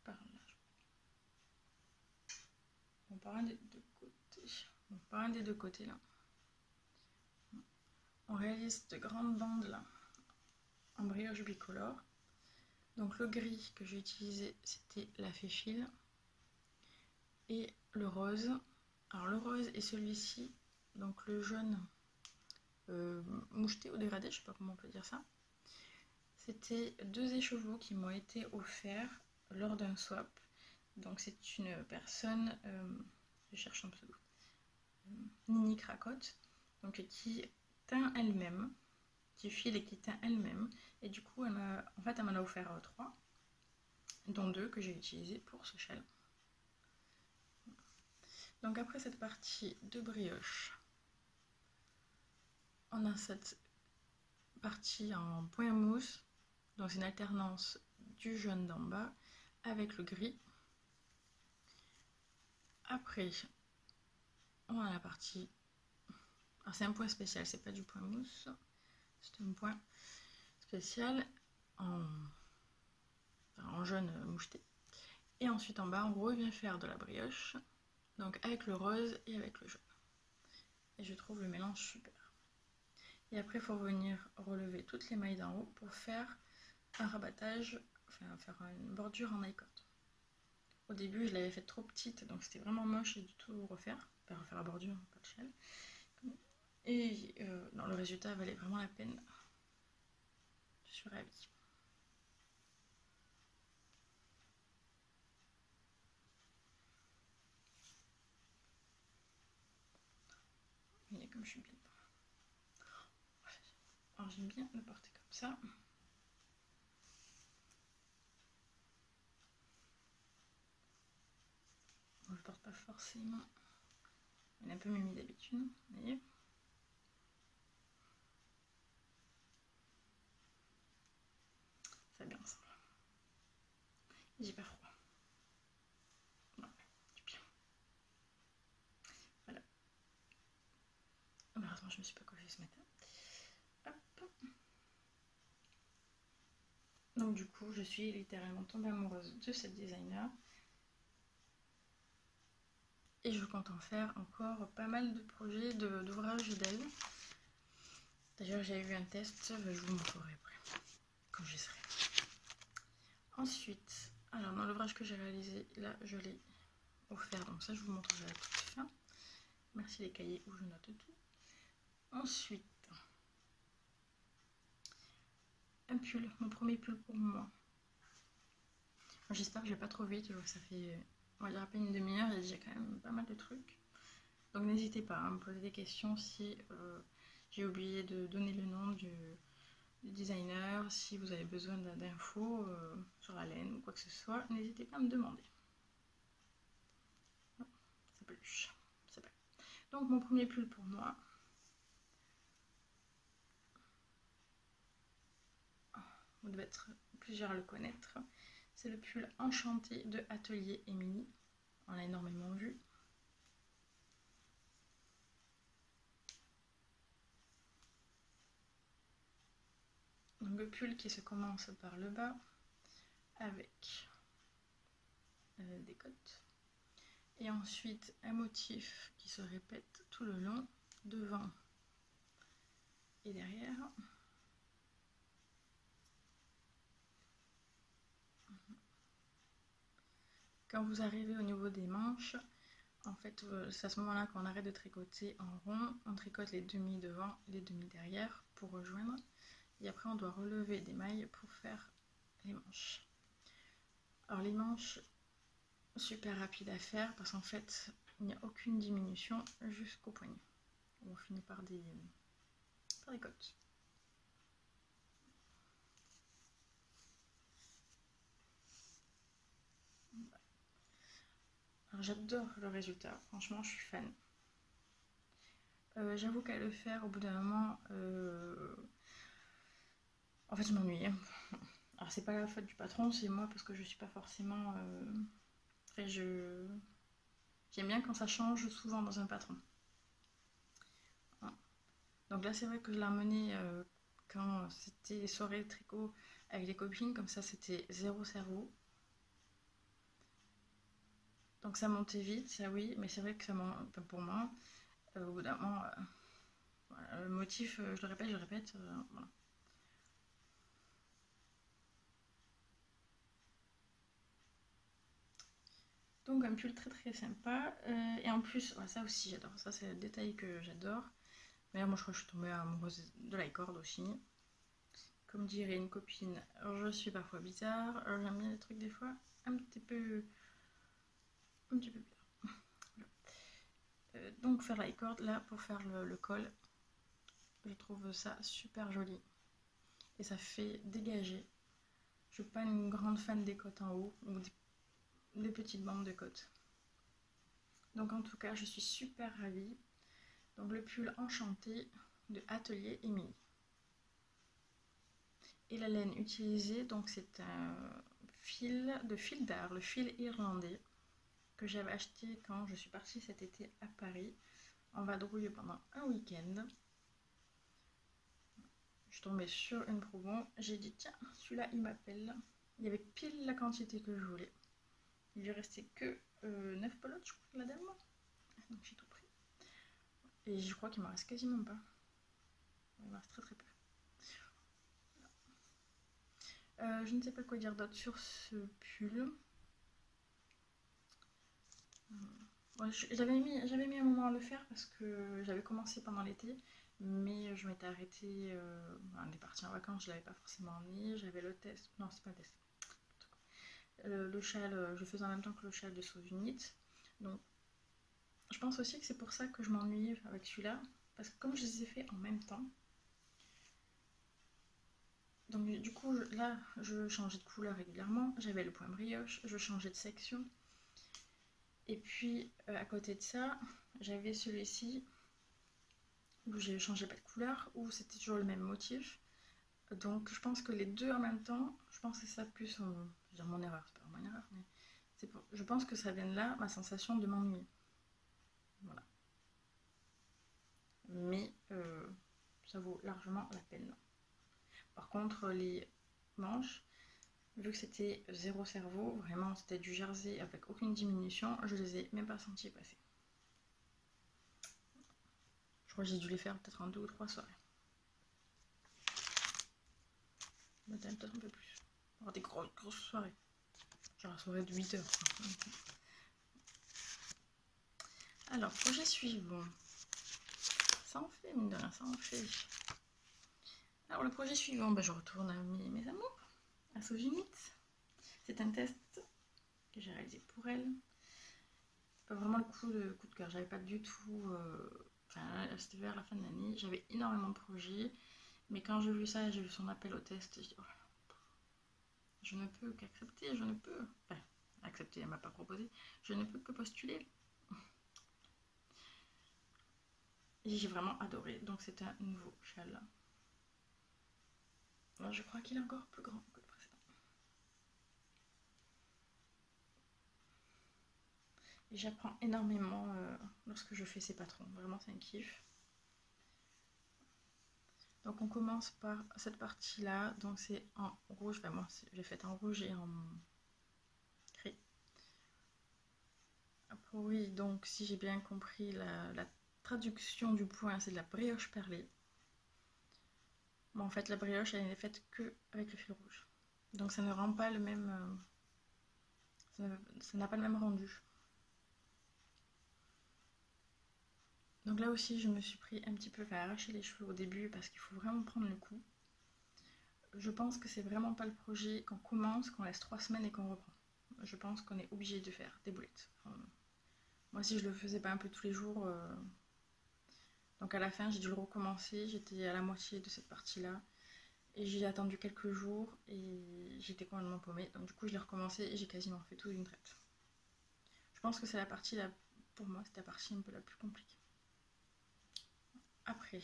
par là. On part un des deux côtés. On part un des deux côtés là. On réalise de grandes bandes là en brioche bicolore. Donc le gris que j'ai utilisé, c'était la Féfile. Et le rose. Alors le rose est celui-ci, donc le jaune moucheté ou dégradé, je sais pas comment on peut dire ça. C'était 2 écheveaux qui m'ont été offerts lors d'un swap. Donc c'est une personne, je cherche un pseudo, Nini Cracotte, donc qui teint elle-même, qui file et qui teint elle-même. Et du coup, elle m'en a offert 3, dont 2 que j'ai utilisés pour ce châle. Donc après cette partie de brioche, on a cette partie en point mousse, donc c'est une alternance du jaune d'en bas avec le gris. Après, on a la partie. Alors c'est un point spécial, c'est pas du point mousse, c'est un point spécial en jaune moucheté. Et ensuite en bas, on revient faire de la brioche, donc avec le rose et avec le jaune. Et je trouve le mélange super. Et après, il faut venir relever toutes les mailles d'en haut pour faire un rabattage, enfin faire une bordure en I-cord. Au début, je l'avais faite trop petite, donc c'était vraiment moche et du tout refaire. Enfin, refaire la bordure, pas de shell. Et non, le résultat valait vraiment la peine. Je suis ravie. Et comme je suis bien. Alors j'aime bien le porter comme ça. Bon, je ne porte pas forcément. Il est un peu mimi d'habitude, vous voyez. Ça bien ensemble. J'ai pas froid. Non, du bien. Voilà. Malheureusement, je me suis pas coiffée ce matin. Hop. Donc du coup, je suis littéralement tombée amoureuse de cette designer. Et je compte en faire encore pas mal de projets d'ouvrages d'elle. D'ailleurs, j'avais vu un test, je vous montrerai après, quand j'y serai. Ensuite, alors dans l'ouvrage que j'ai réalisé, là, je l'ai offert, donc ça, je vous montrerai à toute fin. Merci les cahiers où je note tout. Ensuite, un pull, mon premier pull pour moi. J'espère que je vais pas trop vite, ça fait, on va dire à peine une demi-heure et j'ai quand même pas mal de trucs. Donc n'hésitez pas à me poser des questions si j'ai oublié de donner le nom du designer, si vous avez besoin d'infos sur la laine ou quoi que ce soit, n'hésitez pas à me demander. Ça peluche, c'est pas. Donc mon premier pull pour moi. Vous devez être plusieurs à le connaître. C'est le pull Enchanté de Atelier Émilie. On l'a énormément vu. Donc le pull qui se commence par le bas avec des côtes. Et ensuite un motif qui se répète tout le long, devant et derrière. Quand vous arrivez au niveau des manches, en fait, c'est à ce moment-là qu'on arrête de tricoter en rond. On tricote les demi devant, les demi derrière pour rejoindre. Et après, on doit relever des mailles pour faire les manches. Alors les manches, super rapide à faire parce qu'en fait, il n'y a aucune diminution jusqu'au poignet. On finit par des côtes. Alors j'adore le résultat, franchement, je suis fan. J'avoue qu'à le faire, au bout d'un moment, en fait, je m'ennuie. Alors c'est pas la faute du patron, c'est moi parce que je suis pas forcément. J'aime bien quand ça change souvent dans un patron. Donc là c'est vrai que je l'ai emmené quand c'était les soirées de tricot avec les copines, comme ça c'était zéro cerveau. Donc ça montait vite, ça oui, mais c'est vrai que ça monte pour moi. Au bout d'un moment, voilà, le motif, je le répète, voilà. Donc un pull très très sympa. Et en plus, voilà, ça aussi j'adore, ça c'est le détail que j'adore. Mais moi je crois que je suis tombée amoureuse de la corde aussi. Comme dirait une copine, je suis parfois bizarre, j'aime bien les trucs des fois un petit peu bizarre. Donc faire la corde là pour faire le col, je trouve ça super joli. Et ça fait dégager. Je suis pas une grande fan des côtes en haut, ou des petites bandes de côtes. Donc en tout cas, je suis super ravie. Donc le pull Enchanté de Atelier Émilie. Et la laine utilisée, donc c'est un fil d'art, le fil irlandais. que j'avais acheté quand je suis partie cet été à Paris en vadrouille pendant un week-end. Je suis tombée sur une promo, j'ai dit tiens, celui-là il m'appelle. Il y avait pile la quantité que je voulais. Il lui restait que 9 pelotes, je crois, la dame. Donc j'ai tout pris. Et je crois qu'il m'en reste quasiment pas. Il m'en reste très très peu. Je ne sais pas quoi dire d'autre sur ce pull. Ouais, j'avais mis un moment à le faire parce que j'avais commencé pendant l'été, mais je m'étais arrêtée. On est parti en vacances, je l'avais pas forcément mis. J'avais le test. Non, c'est pas le test. Le châle, je faisais en même temps que le châle de Sauve Unit. Donc, je pense aussi que c'est pour ça que je m'ennuie avec celui-là. Parce que comme je les ai fait en même temps, donc du coup, là, je changeais de couleur régulièrement. J'avais le point brioche, je changeais de section. Et puis, à côté de ça, j'avais celui-ci où j'ai changé pas de couleur, où c'était toujours le même motif. Donc, je pense que les deux en même temps, je pense que c'est ça plus, je veux dire mon erreur, c'est pas mon erreur, mais je pense que ça vient de là, ma sensation de m'ennuyer. Voilà. Mais ça vaut largement la peine. Par contre, les manches, vu que c'était zéro cerveau, vraiment c'était du jersey avec aucune diminution, je les ai même pas sentis passer. Je crois que j'ai dû les faire peut-être en 2 ou 3 soirées. Peut-être un peu plus. Avoir des grosses soirées. Genre la soirée de 8 heures. Alors, projet suivant. Ça en fait, mine de rien, ça en fait. Alors, le projet suivant, je retourne à mes amours, à Sojinit. C'est un test que j'ai réalisé pour elle. Pas vraiment le coup de cœur. J'avais pas du tout. C'était vers la fin de l'année. J'avais énormément de projets. Mais quand j'ai vu ça, j'ai vu son appel au test. Je dis, oh, je ne peux qu'accepter. Je ne peux. Enfin, accepter, elle m'a pas proposé. Je ne peux que postuler. Et j'ai vraiment adoré. Donc, c'est un nouveau châle. Alors, je crois qu'il est encore plus grand que le précédent. Et j'apprends énormément lorsque je fais ces patrons. Vraiment, c'est un kiff. Donc on commence par cette partie-là. Donc c'est en rouge. Enfin moi, j'ai fait en rouge et en gris. Après oui, donc si j'ai bien compris, la traduction du point, c'est de la brioche perlée. Bon, en fait, la brioche, elle n'est faite que avec le fil rouge. Donc ça ne rend pas le même... ça n'a pas le même rendu. Donc là aussi, je me suis pris un petit peu à arracher les cheveux au début parce qu'il faut vraiment prendre le coup. Je pense que c'est vraiment pas le projet qu'on commence, qu'on laisse 3 semaines et qu'on reprend. Je pense qu'on est obligé de faire des boulettes. Moi, si je le faisais pas un peu tous les jours, donc à la fin, j'ai dû le recommencer. J'étais à la moitié de cette partie-là et j'ai attendu quelques jours et j'étais complètement paumée. Donc du coup, je l'ai recommencé et j'ai quasiment fait tout d'une traite. Je pense que c'est la partie là, pour moi, c'est la partie un peu la plus compliquée. Après,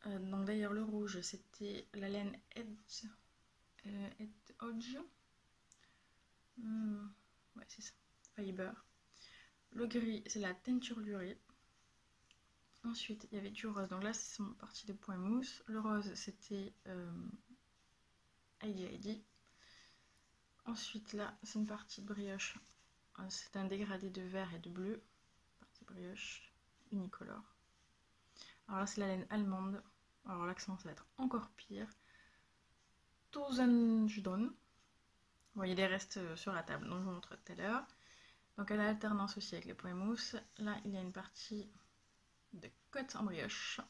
donc d'ailleurs le rouge, c'était la laine Edge, Hodge. Ouais, c'est ça. Fiber. Le gris, c'est la teinture lurée. Ensuite, il y avait du rose. Donc là, c'est mon partie de point mousse. Le rose, c'était Heidi Heidi. Ensuite, là, c'est une partie de brioche. C'est un dégradé de vert et de bleu. Partie brioche unicolore. Alors là, c'est la laine allemande. Alors l'accent, ça va être encore pire. Tosenjdon. Bon, il y a des restes sur la table, donc je vous montrerai tout à l'heure. Donc à l'alternance aussi avec les points mousse. Là, il y a une partie de côte en brioche.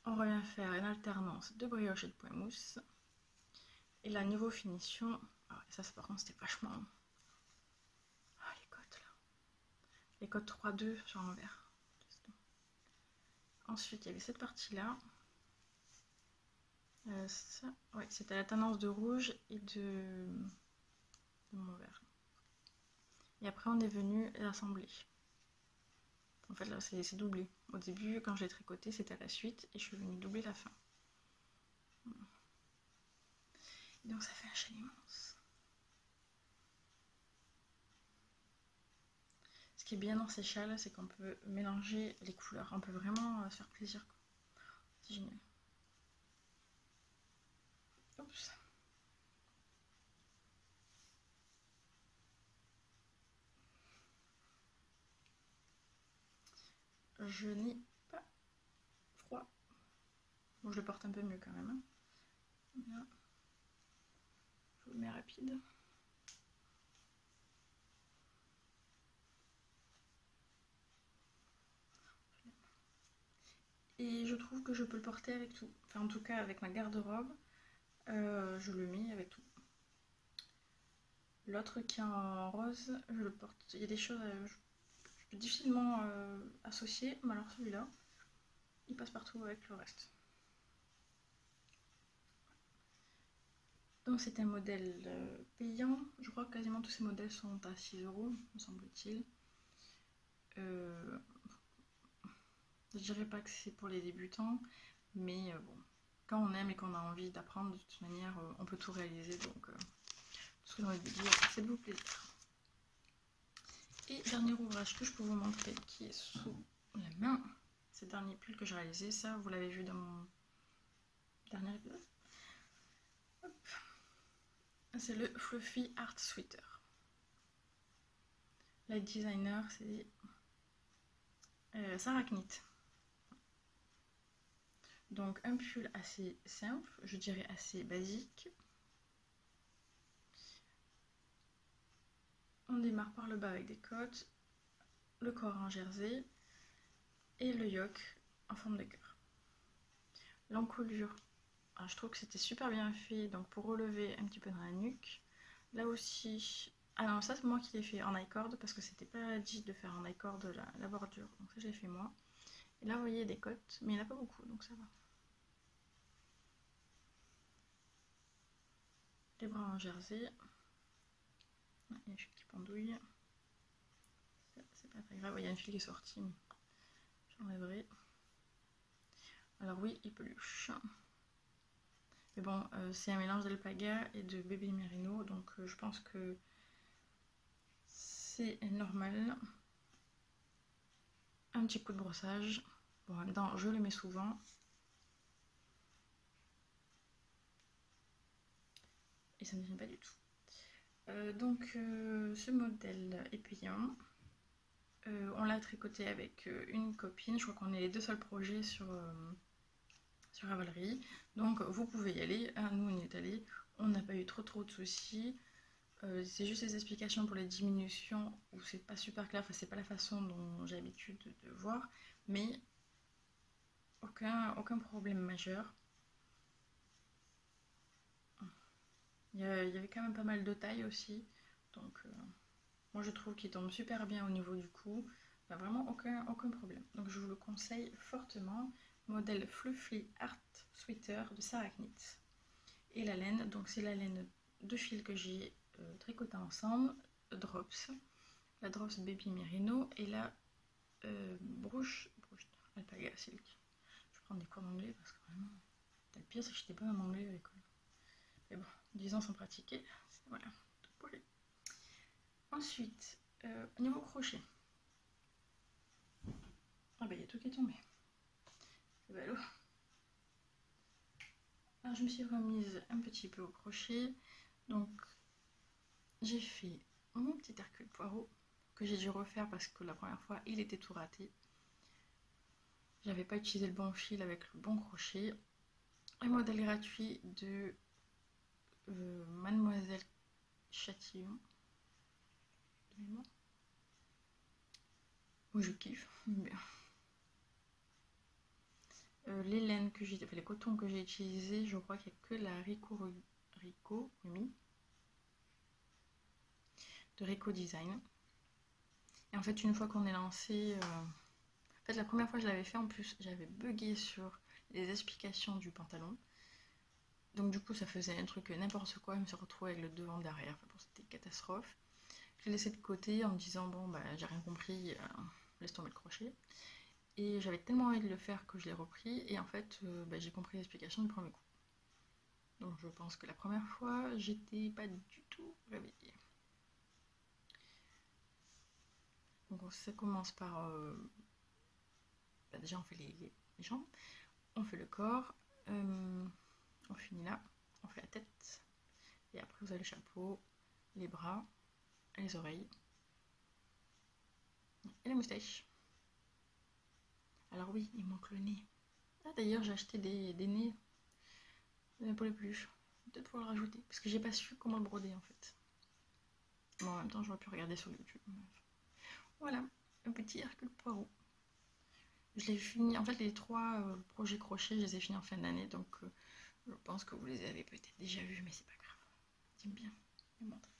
On revient faire une alternance de brioche et de point mousse. Et là, niveau finition, ça par contre c'était vachement... les côtes là. Les côtes 3-2 sur l'envers. Ensuite, il y avait cette partie-là. Ça, ouais, c'était la tendance de rouge et de mon vert. Et après, on est venu l'assembler. En fait, là, c'est doublé. Au début, quand j'ai tricoté, c'était à la suite et je suis venue doubler la fin. Donc ça fait un châle immense. Ce qui est bien dans ces châles, c'est qu'on peut mélanger les couleurs. On peut vraiment se faire plaisir. C'est génial. Oups. Je n'ai pas froid. Bon, je le porte un peu mieux quand même. Hein. Là, je vous le mets rapide. Et je trouve que je peux le porter avec tout. Enfin, en tout cas, avec ma garde-robe, je le mets avec tout. L'autre qui est en rose, je le porte. Il y a des choses je peux difficilement associer, mais alors celui-là, il passe partout avec le reste. Donc c'est un modèle payant. Je crois que quasiment tous ces modèles sont à 6 €, me semble-t-il. Je dirais pas que c'est pour les débutants, mais bon, quand on aime et qu'on a envie d'apprendre, de toute manière, on peut tout réaliser. Donc tout ce que j'ai envie de vous dire, c'est de vous plaisir. Et dernier ouvrage que je peux vous montrer, qui est sous la main, c'est le dernier pull que j'ai réalisé. Ça, vous l'avez vu dans mon dernier épisode. C'est le Fluffy Art Sweater. La designer, c'est Sarah Knit. Donc un pull assez simple, je dirais assez basique. On démarre par le bas avec des côtes, le corps en jersey et le yoke en forme de cœur. L'encolure, je trouve que c'était super bien fait, donc pour relever un petit peu dans la nuque. Là aussi, ah non, ça c'est moi qui l'ai fait en I-cord parce que c'était pas dit de faire en I-cord la bordure, donc ça j'ai fait moi. Et là vous voyez des côtes, mais il n'y en a pas beaucoup, donc ça va. Les bras en jersey. Il y a une file qui pendouille. C'est pas très grave, il y a une file qui est sortie, mais j'enlèverai. Alors oui, il peluche. Mais bon, c'est un mélange d'alpaga et de bébé merino, donc je pense que c'est normal. Un petit coup de brossage. Bon, en même temps, je le mets souvent. Et ça ne me gêne pas du tout. Donc, ce modèle est payant. On l'a tricoté avec une copine. Je crois qu'on est les deux seuls projets sur Ravelry. Donc, vous pouvez y aller. Hein, nous, on y est allés. On n'a pas eu trop de soucis. C'est juste les explications pour les diminutions où c'est pas super clair, enfin c'est pas la façon dont j'ai l'habitude de voir, mais aucun problème majeur. Il y avait quand même pas mal de tailles aussi, donc moi je trouve qu'il tombe super bien au niveau du cou, vraiment aucun problème. Donc je vous le conseille fortement, modèle Fluffy Art Sweater de Sarah Knit. Et la laine, donc c'est la laine de fil que j'ai tricoté ensemble, Drops. La Drops Baby Merino et la Brush Alpaga Silk. Je vais prendre des cours d'anglais parce que vraiment, le pire c'est que je n'étais pas en anglais à l'école. Mais bon, 10 ans sans pratiquer, voilà, tout pour lui. Ensuite, niveau crochet. Ah bah il y a tout qui est tombé. C'est ballot. Alors je me suis remise un petit peu au crochet. Donc j'ai fait mon petit Hercule Poirot que j'ai dû refaire parce que la première fois il était tout raté. J'avais pas utilisé le bon fil avec le bon crochet. Un modèle gratuit de Mademoiselle Châtillon. Oui, je kiffe. Bien. Les laines que j'ai, enfin, les cotons que j'ai utilisés, je crois qu'il n'y a que la Rico Rumi de Rico Design. Et en fait, une fois qu'on est lancé, en fait, la première fois que je l'avais fait, en plus, j'avais bugué sur les explications du pantalon. Donc du coup, ça faisait un truc n'importe quoi. Je me suis retrouvée avec le devant derrière. Enfin, bon, c'était catastrophe. Je l'ai laissé de côté en me disant bon, bah, j'ai rien compris, laisse tomber le crochet. Et j'avais tellement envie de le faire que je l'ai repris. Et en fait, bah, j'ai compris l'explication du premier coup. Donc je pense que la première fois, j'étais pas du tout réveillée. Donc ça commence par... déjà on fait les jambes, on fait le corps, on finit là, on fait la tête, et après vous avez le chapeau, les bras, les oreilles, et la moustache. Alors oui, il manque le nez. Ah d'ailleurs j'ai acheté des nez pour les peluches. Peut-être pouvoir le rajouter, parce que j'ai pas su comment le broder en fait. Bon, en même temps j'aurais pu regarder sur YouTube. Voilà, un petit Hercule Poirot. Je l'ai fini, en fait les 3 projets crochets, je les ai finis en fin d'année, donc je pense que vous les avez peut-être déjà vus, mais c'est pas grave. J'aime bien les montrer.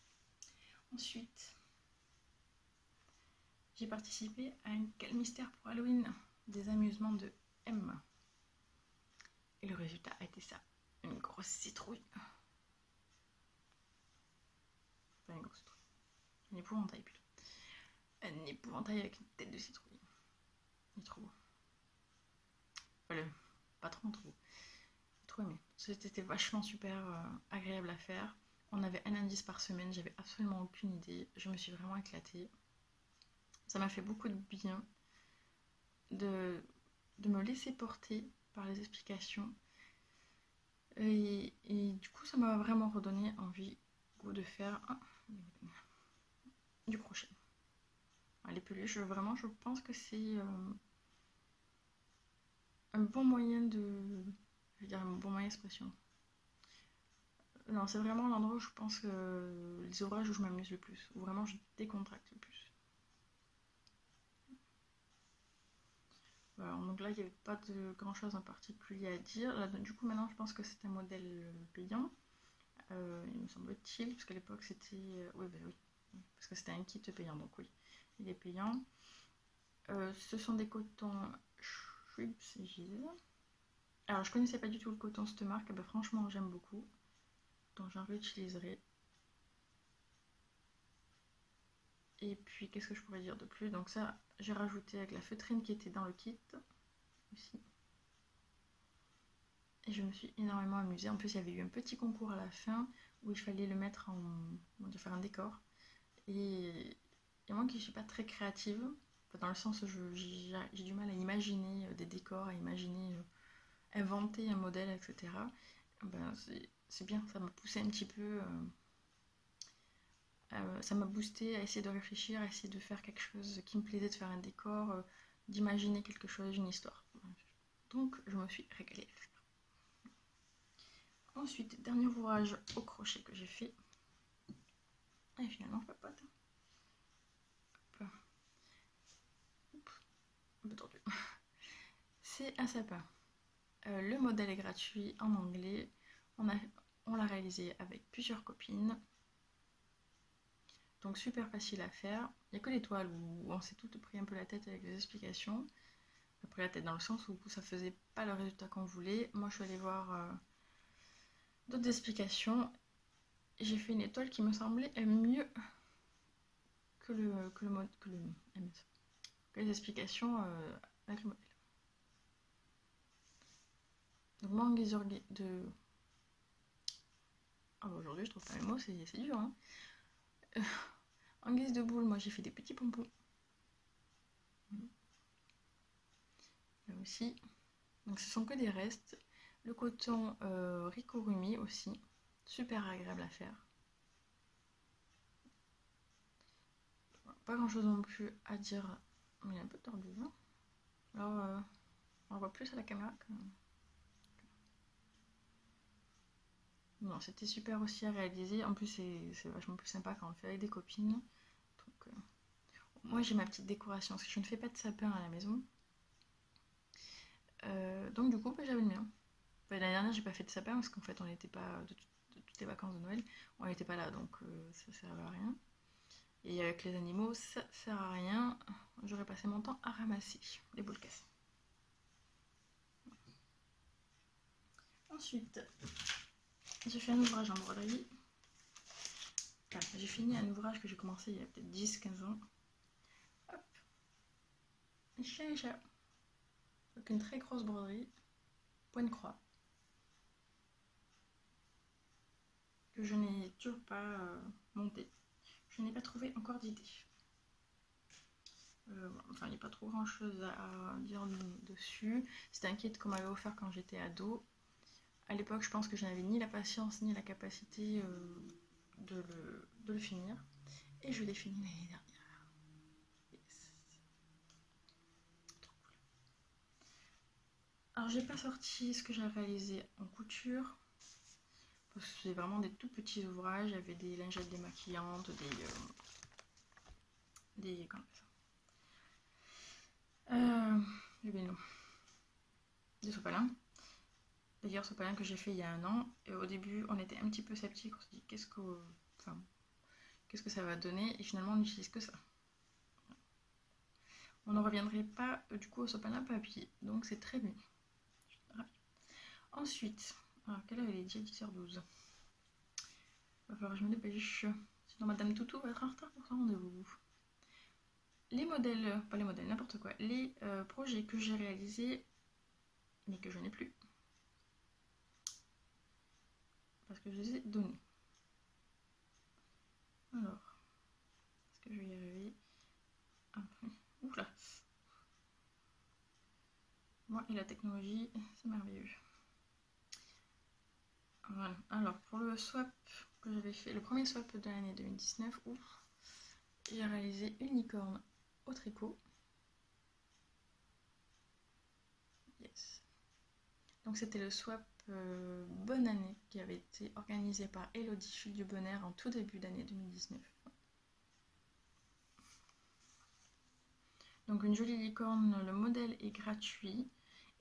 Ensuite, j'ai participé à un quel mystère pour Halloween des amusements de M. Et le résultat a été ça, une grosse citrouille. Pas une grosse citrouille, un épouvantail plutôt. Un épouvantail avec une tête de citrouille. Il est trop beau. Voilà, pas trop trop. Trop aimé. C'était vachement super agréable à faire. On avait un indice par semaine, j'avais absolument aucune idée. Je me suis vraiment éclatée. Ça m'a fait beaucoup de bien de me laisser porter par les explications. Et du coup, ça m'a vraiment redonné envie de faire du crochet. Les peluches, vraiment, je pense que c'est un bon moyen de... Je veux dire, un bon moyen d'expression. Non, c'est vraiment l'endroit où je pense que les orages où je m'amuse le plus, où vraiment je décontracte le plus. Voilà, donc là, il n'y avait pas de grand chose en particulier à dire. Là, du coup, maintenant, je pense que c'est un modèle payant, il me semble-t-il, parce qu'à l'époque, c'était... oui, bah oui, parce que c'était un kit payant, donc oui, il est payant. Ce sont des cotons Shribs. Alors, je connaissais pas du tout le coton cette marque, bah, franchement, j'aime beaucoup, donc j'en réutiliserai. Et puis, qu'est-ce que je pourrais dire de plus? Donc ça, j'ai rajouté avec la feutrine qui était dans le kit aussi. Et je me suis énormément amusée. En plus, il y avait eu un petit concours à la fin où il fallait le mettre en... de faire un décor. Et moi qui ne suis pas très créative, dans le sens où j'ai du mal à imaginer des décors, à imaginer, inventer un modèle, etc. Ben, c'est bien, ça m'a poussé un petit peu... ça m'a boosté à essayer de réfléchir, à essayer de faire quelque chose qui me plaisait, de faire un décor, d'imaginer quelque chose, une histoire. Donc je me suis régalée. Ensuite, dernier ouvrage au crochet que j'ai fait. Et finalement, je papote. Un peu tordu. C'est un sapin. Le modèle est gratuit en anglais. On l'a réalisé avec plusieurs copines. Donc super facile à faire. Il n'y a que l'étoile où on s'est toutes pris un peu la tête avec les explications. Après la tête dans le sens où ça faisait pas le résultat qu'on voulait. Moi je suis allée voir d'autres explications. J'ai fait une étoile qui me semblait mieux que les explications avec le modèle. Donc moi en guise de... Ah bah aujourd'hui je trouve pas mes mots, c'est dur hein. En guise de boule, moi j'ai fait des petits pompons. Là aussi. Donc ce sont que des restes. Le coton Rikorumi aussi. Super agréable à faire. Pas grand chose non plus à dire. Mais il est un peu tordu. Hein. Alors on voit plus à la caméra que... Non, c'était super aussi à réaliser. En plus c'est vachement plus sympa quand on le fait avec des copines. Donc, moi j'ai ma petite décoration parce que je ne fais pas de sapin à la maison. Donc du coup bah, j'avais le mien. L'année dernière j'ai pas fait de sapin parce qu'en fait on n'était pas de toutes les vacances de Noël, on n'était pas là donc ça servait à rien. Et avec les animaux ça sert à rien. J'aurais passé mon temps à ramasser les boules cassées. Ensuite j'ai fait un ouvrage en broderie. Enfin, j'ai fini un ouvrage que j'ai commencé il y a peut-être 10-15 ans. Hop, chien et chat. Donc une très grosse broderie, point de croix. que je n'ai toujours pas monté. Je n'ai pas trouvé encore d'idée. Enfin, il n'y a pas trop grand chose à dire dessus. C'était un kit qu'on m'avait offert quand j'étais ado. À l'époque, je pense que je n'avais ni la patience ni la capacité de le finir. Et je l'ai fini l'année dernière. Yes. Alors, j'ai pas sorti ce que j'ai réalisé en couture. Parce que c'est vraiment des tout petits ouvrages. Il y avait des lingettes démaquillantes, comment on appelle ça, des sopalins. D'ailleurs, sopalin que j'ai fait il y a un an. Et au début, on était un petit peu sceptique. On se dit qu'est-ce que ça va donner. Et finalement, on n'utilise que ça. On ne reviendrait pas du coup au sopalin papier. Donc c'est très bien. Ensuite, alors quelle heure il est déjà 10h12. Il va falloir que je me dépêche. Sinon Madame Toutou va être en retard pour son rendez-vous. Les modèles, pas les modèles, n'importe quoi. Les projets que j'ai réalisés, mais que je n'ai plus. Parce que je les ai donnés. Alors, est-ce que je vais y arriver? Oula. Moi et la technologie, c'est merveilleux. Voilà. Alors, pour le swap que j'avais fait, le premier swap de l'année 2019, j'ai réalisé une licorne au tricot. Yes. Donc, c'était le swap Bonne Année qui avait été organisé par Elodie Chute du Bonheur en tout début d'année 2019. Donc, une jolie licorne, le modèle est gratuit.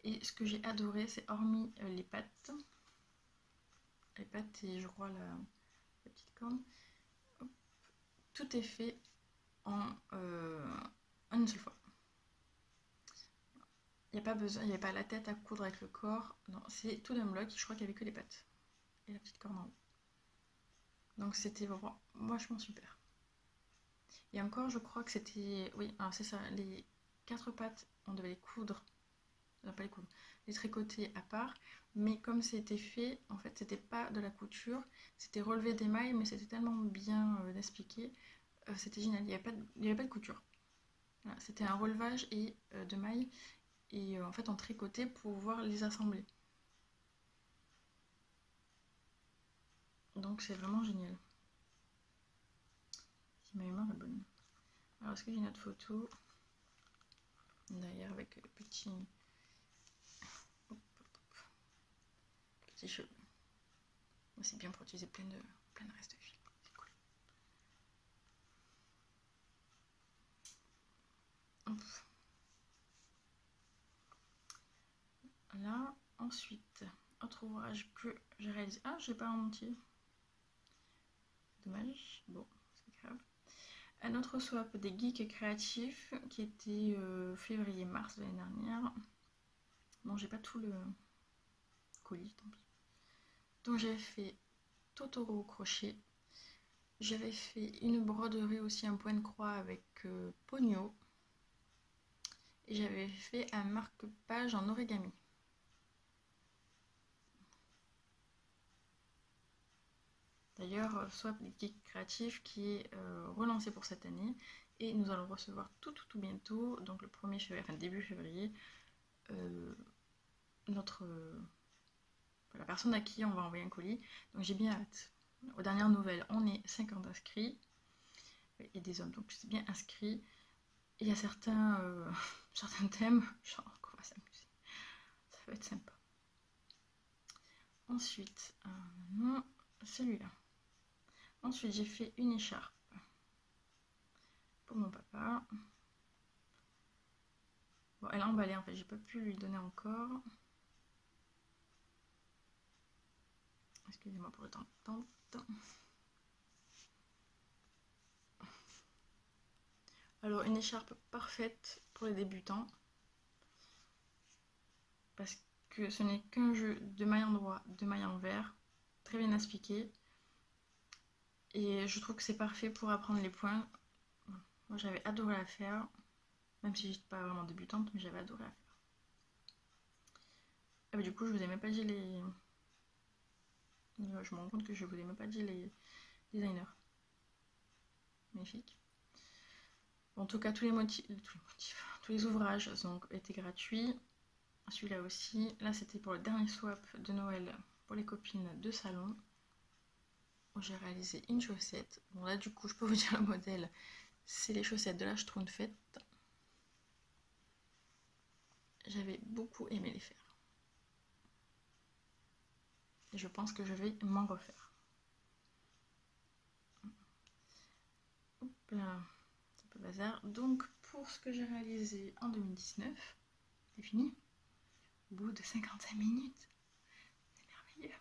Et ce que j'ai adoré, c'est hormis les pattes et je crois la petite corne, hop, tout est fait en une seule fois. Il n'y a pas besoin, il n'y a pas la tête à coudre avec le corps, non, c'est tout d'un bloc, je crois qu'il n'y avait que les pattes et la petite corne en haut. Donc c'était vraiment vachement super. Et encore, je crois que c'était, oui, c'est ça, les 4 pattes, on devait les coudre, non, pas les coudre, les tricoter à part, mais comme c'était fait, en fait, c'était pas de la couture, c'était relevé des mailles, mais c'était tellement bien expliqué, c'était génial, il n'y avait pas de couture. Voilà, c'était un relevage et de mailles, et en fait, on tricotait pour pouvoir les assembler. Donc c'est vraiment génial. Si ma mémoire est bonne. Alors est-ce que j'ai une autre photo d'ailleurs avec petit cheveux. C'est bien pour utiliser plein de restes de fil. C'est cool. Hop. Là, ensuite, autre ouvrage que j'ai réalisé. Ah, je l'ai pas en entier. Dommage. Bon, c'est grave. Un autre swap des geeks créatifs qui était février-mars de l'année dernière. Bon, j'ai pas tout le colis, tant pis. Donc j'avais fait Totoro au crochet. J'avais fait une broderie aussi, un point de croix avec Pogno. Et j'avais fait un marque-page en origami. D'ailleurs, Swap des geeks créatifs qui est relancé pour cette année. Et nous allons recevoir tout bientôt, donc le 1er février, enfin début février, la personne à qui on va envoyer un colis. Donc j'ai bien hâte. Aux dernières nouvelles, on est 50 inscrits. Et des hommes, donc c'est bien inscrit. Et il y a certains thèmes, genre qu'on va s'amuser. Ça va être sympa. Ensuite, celui-là. Ensuite, j'ai fait une écharpe pour mon papa. Bon, elle a emballé en fait, j'ai pas pu lui donner encore. Excusez-moi pour le temps. Alors, une écharpe parfaite pour les débutants. Parce que ce n'est qu'un jeu de maille en droit, de maille en vert. Très bien expliqué. Et je trouve que c'est parfait pour apprendre les points. Moi, j'avais adoré la faire. Même si j'étais pas vraiment débutante, mais j'avais adoré la faire. Ah bah, du coup, je vous ai même pas dit les... Je me rends compte que je ne vous ai même pas dit les designers. Magnifique. En tout cas, tous les ouvrages ont été gratuits. Celui-là aussi. Là, c'était pour le dernier swap de Noël pour les copines de salon. J'ai réalisé une chaussette. Bon, là, du coup, je peux vous dire le modèle. C'est les chaussettes de la Schtroumpfette. J'avais beaucoup aimé les faire. Et je pense que je vais m'en refaire. Hop là, c'est un peu bazar. Donc, pour ce que j'ai réalisé en 2019, c'est fini. Au bout de 55 minutes. C'est merveilleux.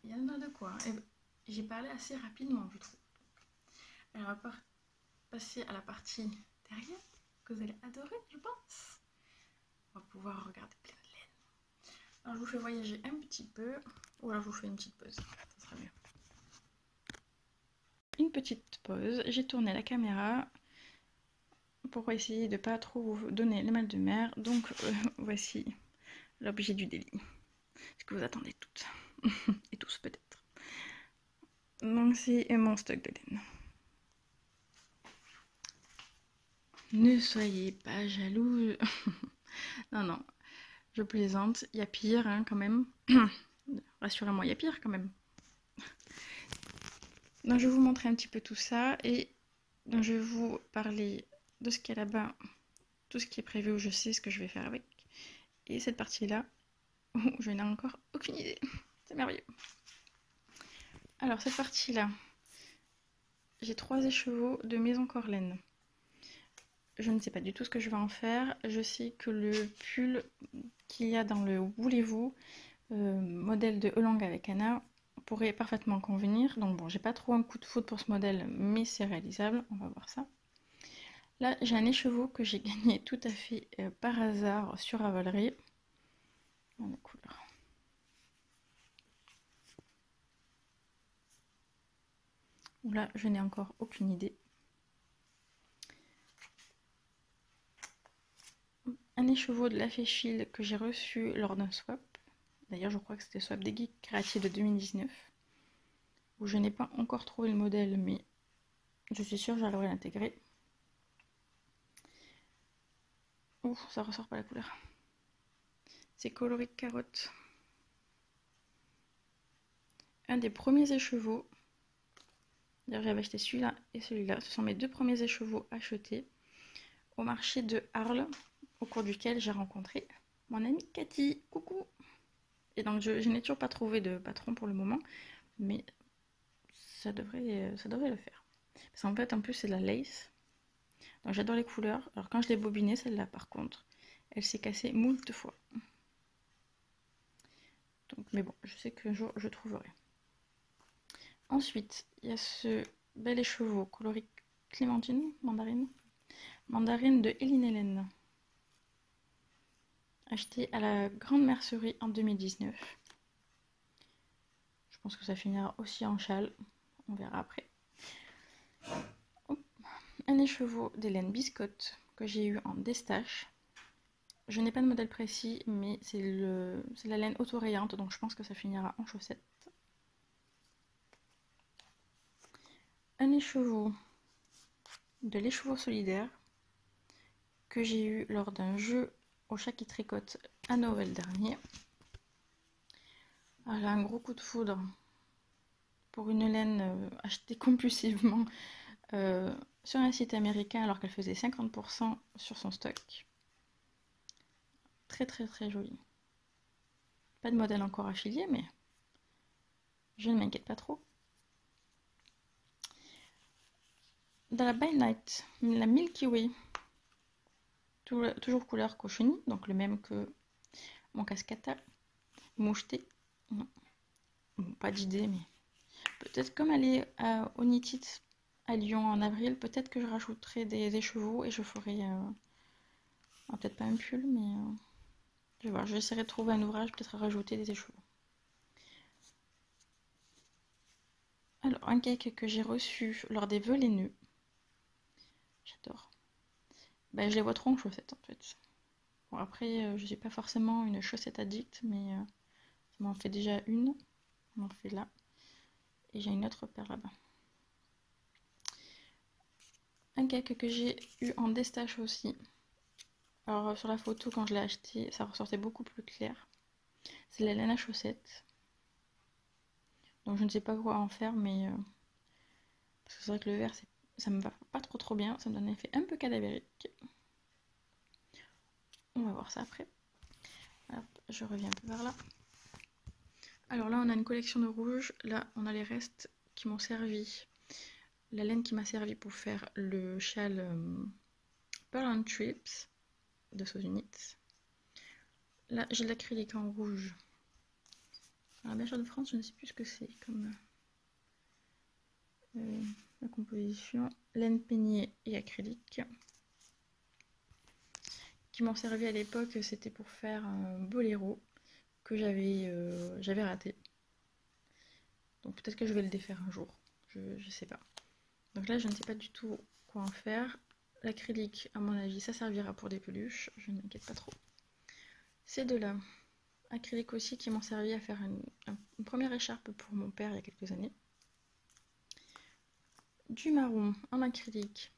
Il y en a de quoi. Hein. J'ai parlé assez rapidement, je trouve. Alors, on va passer à la partie derrière, que vous allez adorer, je pense. On va pouvoir regarder plein de laine. Alors, je vous fais voyager un petit peu, ou alors je vous fais une petite pause. Ça sera mieux. Une petite pause. J'ai tourné la caméra pour essayer de ne pas trop vous donner les mal de mer. Donc, voici l'objet du délit. Ce que vous attendez toutes. Et tous, peut-être. Donc, c'est mon stock de laine. Ne soyez pas jaloux. Non, non, je plaisante. Il y a pire, hein, quand même. Rassurez-moi, il y a pire, quand même. Donc, je vais vous montrer un petit peu tout ça. Et donc, je vais vous parler de ce qu'il y a là-bas. Tout ce qui est prévu, où je sais ce que je vais faire avec. Et cette partie-là, où je n'ai encore aucune idée. C'est merveilleux. Alors, cette partie-là, j'ai 3 écheveaux de maison Corlaine. Je ne sais pas du tout ce que je vais en faire. Je sais que le pull qu'il y a dans le Voulez-vous, modèle de Elang avec Anna, pourrait parfaitement convenir. Donc bon, j'ai pas trop un coup de foudre pour ce modèle, mais c'est réalisable. On va voir ça. Là, j'ai un écheveau que j'ai gagné tout à fait par hasard sur Ravelry. Dans la couleur. Là, je n'ai encore aucune idée. Un écheveau de la Féchille que j'ai reçu lors d'un swap. D'ailleurs, je crois que c'était le swap des Geeks Créatifs de 2019. Où je n'ai pas encore trouvé le modèle, mais je suis sûre que j'allais l'intégrer. Ouh, ça ressort pas la couleur. C'est coloris carotte. Un des premiers écheveaux. D'ailleurs, j'avais acheté celui-là et celui-là. Ce sont mes 2 premiers écheveaux achetés au marché de Arles, au cours duquel j'ai rencontré mon amie Cathy. Coucou! Et donc, je n'ai toujours pas trouvé de patron pour le moment, mais ça devrait le faire. Parce qu'en fait, en plus, c'est de la lace. Donc, j'adore les couleurs. Alors, quand je l'ai bobinée, celle-là, par contre, elle s'est cassée moult fois. Donc, mais bon, je sais qu'un jour, je trouverai. Ensuite, il y a ce bel écheveau coloris clémentine, mandarine. Mandarine de Hélène Hélène. Acheté à la grande mercerie en 2019. Je pense que ça finira aussi en châle. On verra après. Un écheveau d'Hélène Biscotte que j'ai eu en destache. Je n'ai pas de modèle précis, mais c'est la laine autorayante, donc je pense que ça finira en chaussette. Un écheveau de l'écheveau solidaire que j'ai eu lors d'un jeu au chat qui tricote à Noël dernier. Alors, j'ai un gros coup de foudre pour une laine achetée compulsivement sur un site américain alors qu'elle faisait 50% sur son stock. Très très très jolie. Pas de modèle encore affilié, mais je ne m'inquiète pas trop. Dans la By Night, la Milky Way, toujours couleur cochenille, donc le même que mon cascata, moucheté. Bon, pas d'idée, mais peut-être comme elle est au Knit It à Lyon en avril, peut-être que je rajouterai des écheveaux et je ferai peut-être pas un pull, mais je vais voir, j'essaierai de trouver un ouvrage peut-être à rajouter des écheveaux. Alors, un cake que j'ai reçu lors des vœux les nœuds. J'adore. Ben, je les vois trop en chaussettes en fait. Bon, après, je suis pas forcément une chaussette addict, mais Ça m'en fait déjà une. On en fait là. Et j'ai une autre paire là-bas. Un cake que j'ai eu en destache aussi. Alors sur la photo quand je l'ai acheté, ça ressortait beaucoup plus clair. C'est la laine à chaussettes. Donc je ne sais pas quoi en faire, mais parce que c'est vrai que le vert, ça me va pas trop bien. Ça me donne un effet un peu cadavérique. On va voir ça après. Hop, je reviens un peu par là. Alors là, on a une collection de rouges. Là, on a les restes qui m'ont servi. La laine qui m'a servi pour faire le châle Pearl and Trips de So Units. Là, j'ai de l'acrylique en rouge. Alors, la Bergère de France, je ne sais plus ce que c'est comme la composition. Laine peignée et acrylique. Qui m'ont servi à l'époque, c'était pour faire un boléro que j'avais raté. Donc peut-être que je vais le défaire un jour. Je sais pas. Donc là, je ne sais pas du tout quoi en faire. L'acrylique, à mon avis, ça servira pour des peluches. Je ne m'inquiète pas trop. Ces deux-là, acrylique aussi, qui m'ont servi à faire une première écharpe pour mon père il y a quelques années. Du marron en acrylique,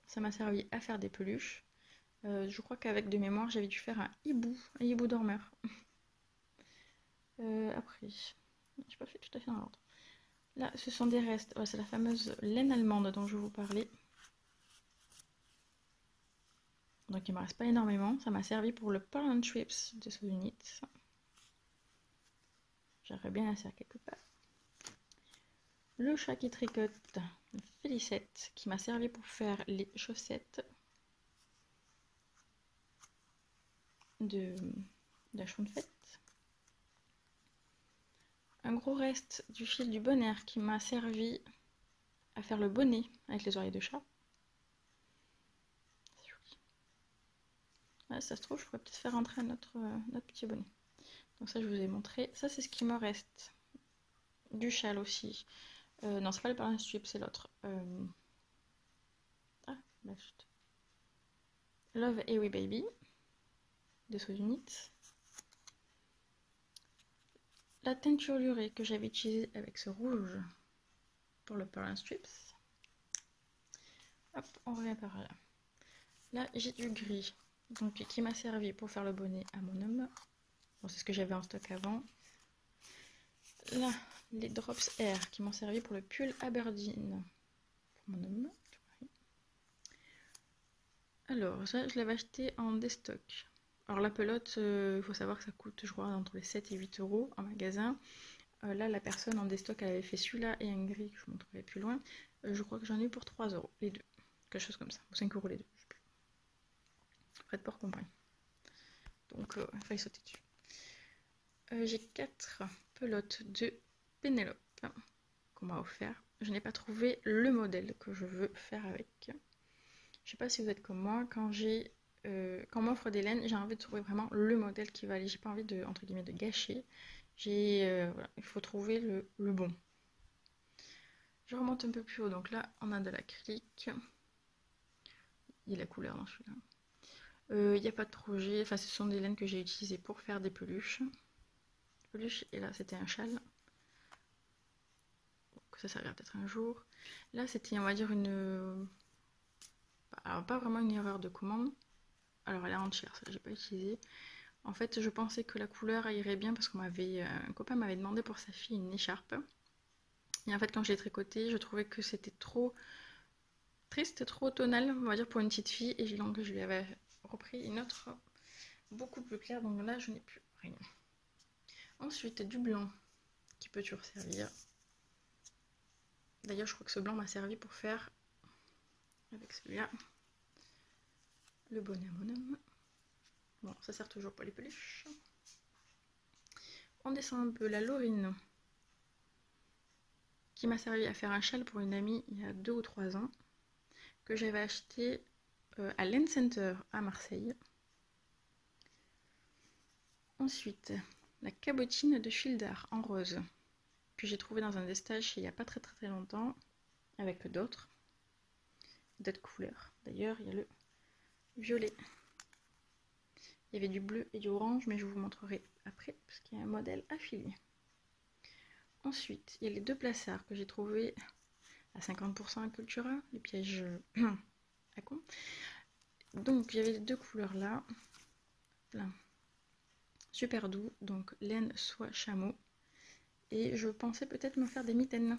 ça m'a servi à faire des peluches. Je crois qu'avec de mémoire, j'avais dû faire un hibou dormeur. Après, j'ai pas fait tout à fait dans l'ordre. Là, ce sont des restes. Ouais, c'est la fameuse laine allemande dont je vous parlais. Donc il ne me reste pas énormément. Ça m'a servi pour le Pearl and Trips de So Units. J'aimerais bien l'insérer quelque part. Le chat qui tricote, le Félicette, qui m'a servi pour faire les chaussettes d'un chou de fête. Un gros reste du fil du bonnet qui m'a servi à faire le bonnet avec les oreilles de chat. C'est joli. Ouais, ça se trouve, je pourrais peut-être faire rentrer notre petit bonnet. Donc ça, je vous ai montré. Ça, c'est ce qui me reste. Du châle aussi. Non, c'est pas le Pearl and Strip, c'est l'autre. Ah, la chute. Love Away Baby de So Units. La teinture lurée que j'avais utilisée avec ce rouge pour le Pearl and Strips. Hop, on revient par là. Là, j'ai du gris, donc qui m'a servi pour faire le bonnet à mon homme. Bon, c'est ce que j'avais en stock avant. Là, les Drops Air qui m'ont servi pour le pull Aberdeen pour mon homme. Alors, ça, je l'avais acheté en déstock. Alors, la pelote, il faut savoir que ça coûte, je crois, entre les 7 et 8 euros en magasin. Là, la personne en déstock, elle avait fait celui-là et un gris que je vous montrerai plus loin. Je crois que j'en ai eu pour 3 euros, les deux. Quelque chose comme ça, ou 5 euros les deux. Je sais plus. Frais de port compris. Donc, il fallait sauter dessus. J'ai 4 pelotes de Pénélope qu'on m'a offert. Je n'ai pas trouvé le modèle que je veux faire avec. Je sais pas si vous êtes comme moi, quand on m'offre des laines, j'ai envie de trouver vraiment le modèle qui va aller. J'ai pas envie de, entre guillemets, de gâcher. Voilà, il faut trouver le bon. Je remonte un peu plus haut, donc là on a de l'acrylique. Il y a la couleur dans celui-là. Il n'y a pas de projet, enfin ce sont des laines que j'ai utilisées pour faire des peluches. Et là c'était un châle. Donc ça servira peut-être un jour. Là c'était, on va dire, alors pas vraiment une erreur de commande. Alors elle est entière, ça j'ai pas utilisé. En fait je pensais que la couleur irait bien parce un copain m'avait demandé pour sa fille une écharpe. Et en fait quand je l'ai tricoté, je trouvais que c'était trop triste, trop tonal, on va dire, pour une petite fille. Et donc je lui avais repris une autre beaucoup plus claire. Donc là, je n'ai plus rien. Ensuite, du blanc qui peut toujours servir. D'ailleurs, je crois que ce blanc m'a servi pour faire, avec celui-là, le bonnet à mon homme. Bon, ça sert toujours pour les peluches. On descend un peu la Laurine qui m'a servi à faire un châle pour une amie il y a 2 ou 3 ans, que j'avais acheté à l'End Center à Marseille. Ensuite, la cabotine de Schildar en rose, que j'ai trouvé dans un destage il n'y a pas très longtemps, avec d'autres couleurs. D'ailleurs, il y a le violet. Il y avait du bleu et du orange, mais je vous montrerai après parce qu'il y a un modèle affilié. Ensuite, il y a les deux plaçards que j'ai trouvés à 50% à Cultura, les pièges à con. Donc, il y avait les deux couleurs là. Super doux, donc laine soie chameau. Et je pensais peut-être me faire des mitaines.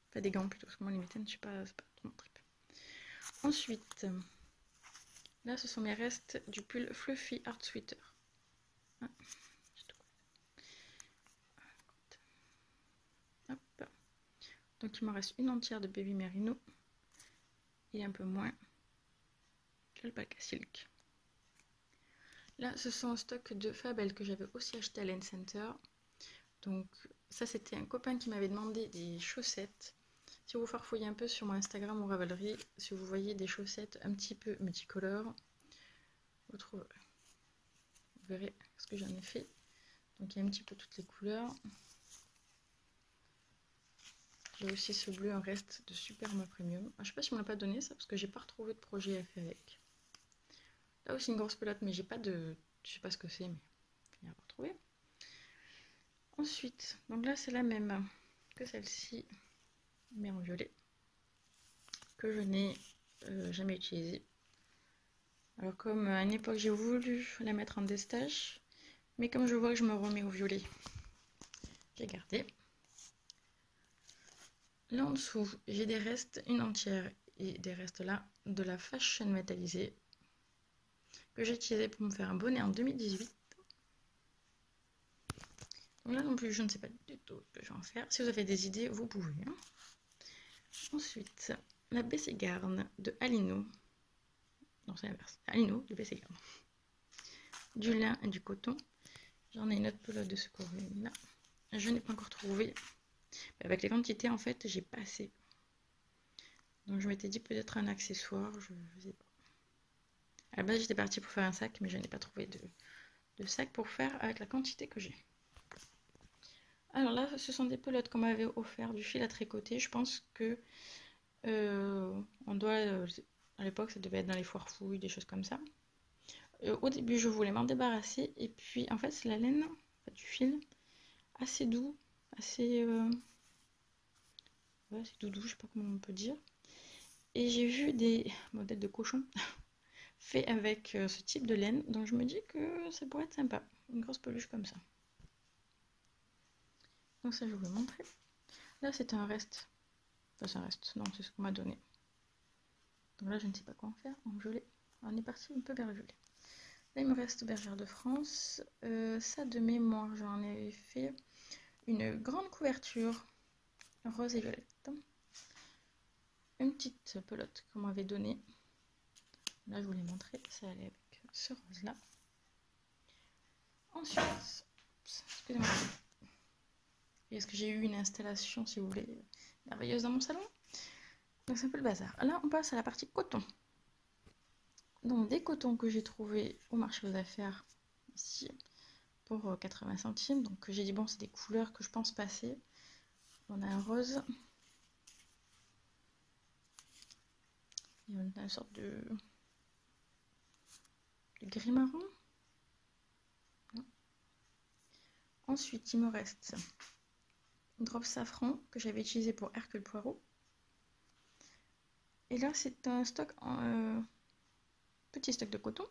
Enfin, des gants plutôt, parce que moi les mitaines, c'est pas trop mon trip. Ensuite, là ce sont mes restes du pull Fluffy Art Sweater. Ah, hop. Donc il m'en reste une entière de Baby Merino et un peu moins que l'alpaca silk. Là ce sont un stock de Fabel que j'avais aussi acheté à Lane Center. Donc ça c'était un copain qui m'avait demandé des chaussettes. Si vous farfouillez un peu sur mon Instagram ou Ravelry, si vous voyez des chaussettes un petit peu multicolores, vous trouverez. Vous verrez ce que j'en ai fait. Donc il y a un petit peu toutes les couleurs. J'ai aussi ce bleu, un reste de Superma Premium. Je sais pas si on me l'a pas donné ça parce que j'ai pas retrouvé de projet à faire avec. Là aussi une grosse pelote, mais j'ai pas de. Je sais pas ce que c'est, mais il va pas retrouver. Ensuite, donc là c'est la même que celle-ci, mais en violet, que je n'ai jamais utilisée. Alors comme à une époque j'ai voulu la mettre en destage, mais comme je vois que je me remets au violet, j'ai gardé. Là en dessous, j'ai des restes, une entière et des restes là, de la Fashion métallisée, que j'ai utilisé pour me faire un bonnet en 2018. Donc là non plus, je ne sais pas du tout ce que je vais en faire. Si vous avez des idées, vous pouvez. Ensuite, la Bességarn de Alino. Non, c'est l'inverse. Alino de Bességarn. Du lin et du coton. J'en ai une autre pelote de secours là. Je n'ai pas encore trouvé. Avec les quantités, en fait, j'ai pas assez. Donc je m'étais dit peut-être un accessoire, je ne sais pas. À la base, j'étais partie pour faire un sac, mais je n'ai pas trouvé de sac pour faire avec la quantité que j'ai. Alors là, ce sont des pelotes qu'on m'avait offert, du fil à tricoter. Je pense que on doit, à l'époque, ça devait être dans les foires fouilles, des choses comme ça. Au début, je voulais m'en débarrasser, et puis en fait, c'est la laine, du fil, assez doux, assez, ouais, c'est doudou, je sais pas comment on peut dire. Et j'ai vu des modèles de cochons faits avec ce type de laine, donc je me dis que ça pourrait être sympa, une grosse peluche comme ça. Donc ça, je vais vous montrer. Là, c'est un reste. Enfin, c'est un reste, non, c'est ce qu'on m'a donné. Donc là, je ne sais pas quoi en faire, en violet. On est parti un peu vers le violet. Là, il me reste Bergère de France. Ça, de mémoire, j'en ai fait une grande couverture rose et violette. Une petite pelote qu'on m'avait donnée. Là, je vous l'ai montré, ça allait avec ce rose-là. Ensuite, excusez-moi. Est-ce que j'ai eu une installation, si vous voulez, merveilleuse dans mon salon? Donc c'est un peu le bazar. Là, on passe à la partie coton. Donc des cotons que j'ai trouvés au marché aux affaires, ici, pour 80 centimes. Donc j'ai dit, bon, c'est des couleurs que je pense passer. On a un rose. Il y a une sorte de gris marron. Ensuite, il me reste drop safran que j'avais utilisé pour Hercule Poirot. Et là, c'est un stock, petit stock de coton.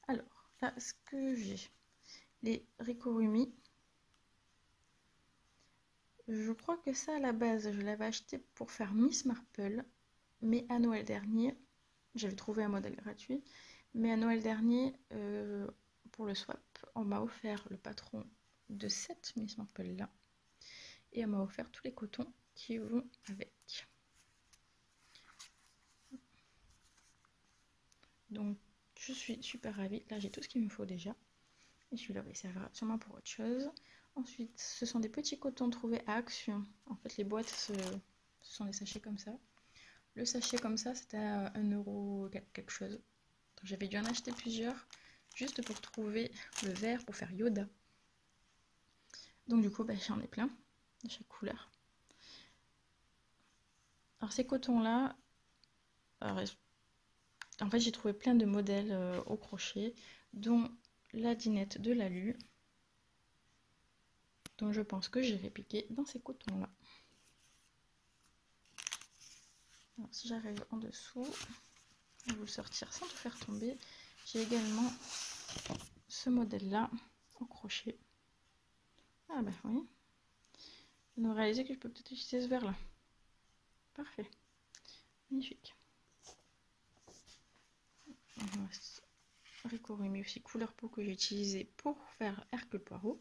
Alors, là, ce que j'ai, les Ricorumi. Je crois que ça, à la base, je l'avais acheté pour faire Miss Marple. Mais à Noël dernier, j'avais trouvé un modèle gratuit. Mais à Noël dernier, pour le swap, on m'a offert le patron de cette Miss Marple là. Et on m'a offert tous les cotons qui vont avec. Donc je suis super ravie. Là j'ai tout ce qu'il me faut déjà. Et celui-là il servira sûrement pour autre chose. Ensuite, ce sont des petits cotons trouvés à Action. En fait, les boîtes, ce sont des sachets comme ça. Le sachet comme ça, c'était à 1€ quelque chose. Donc j'avais dû en acheter plusieurs juste pour trouver le vert pour faire Yoda. Donc du coup, j'en ai plein de chaque couleur. Alors ces cotons-là, en fait j'ai trouvé plein de modèles au crochet, dont la dinette de l'alu. Donc je pense que j'irai piquer dans ces cotons là. Alors, si j'arrive en dessous, je vais vous le sortir sans te faire tomber. J'ai également ce modèle là au crochet. Ah bah oui. Je viens de réaliser que je peux peut-être utiliser ce verre là. Parfait. Magnifique. Ricorumi aussi couleur peau que j'ai utilisé pour faire Hercule Poirot.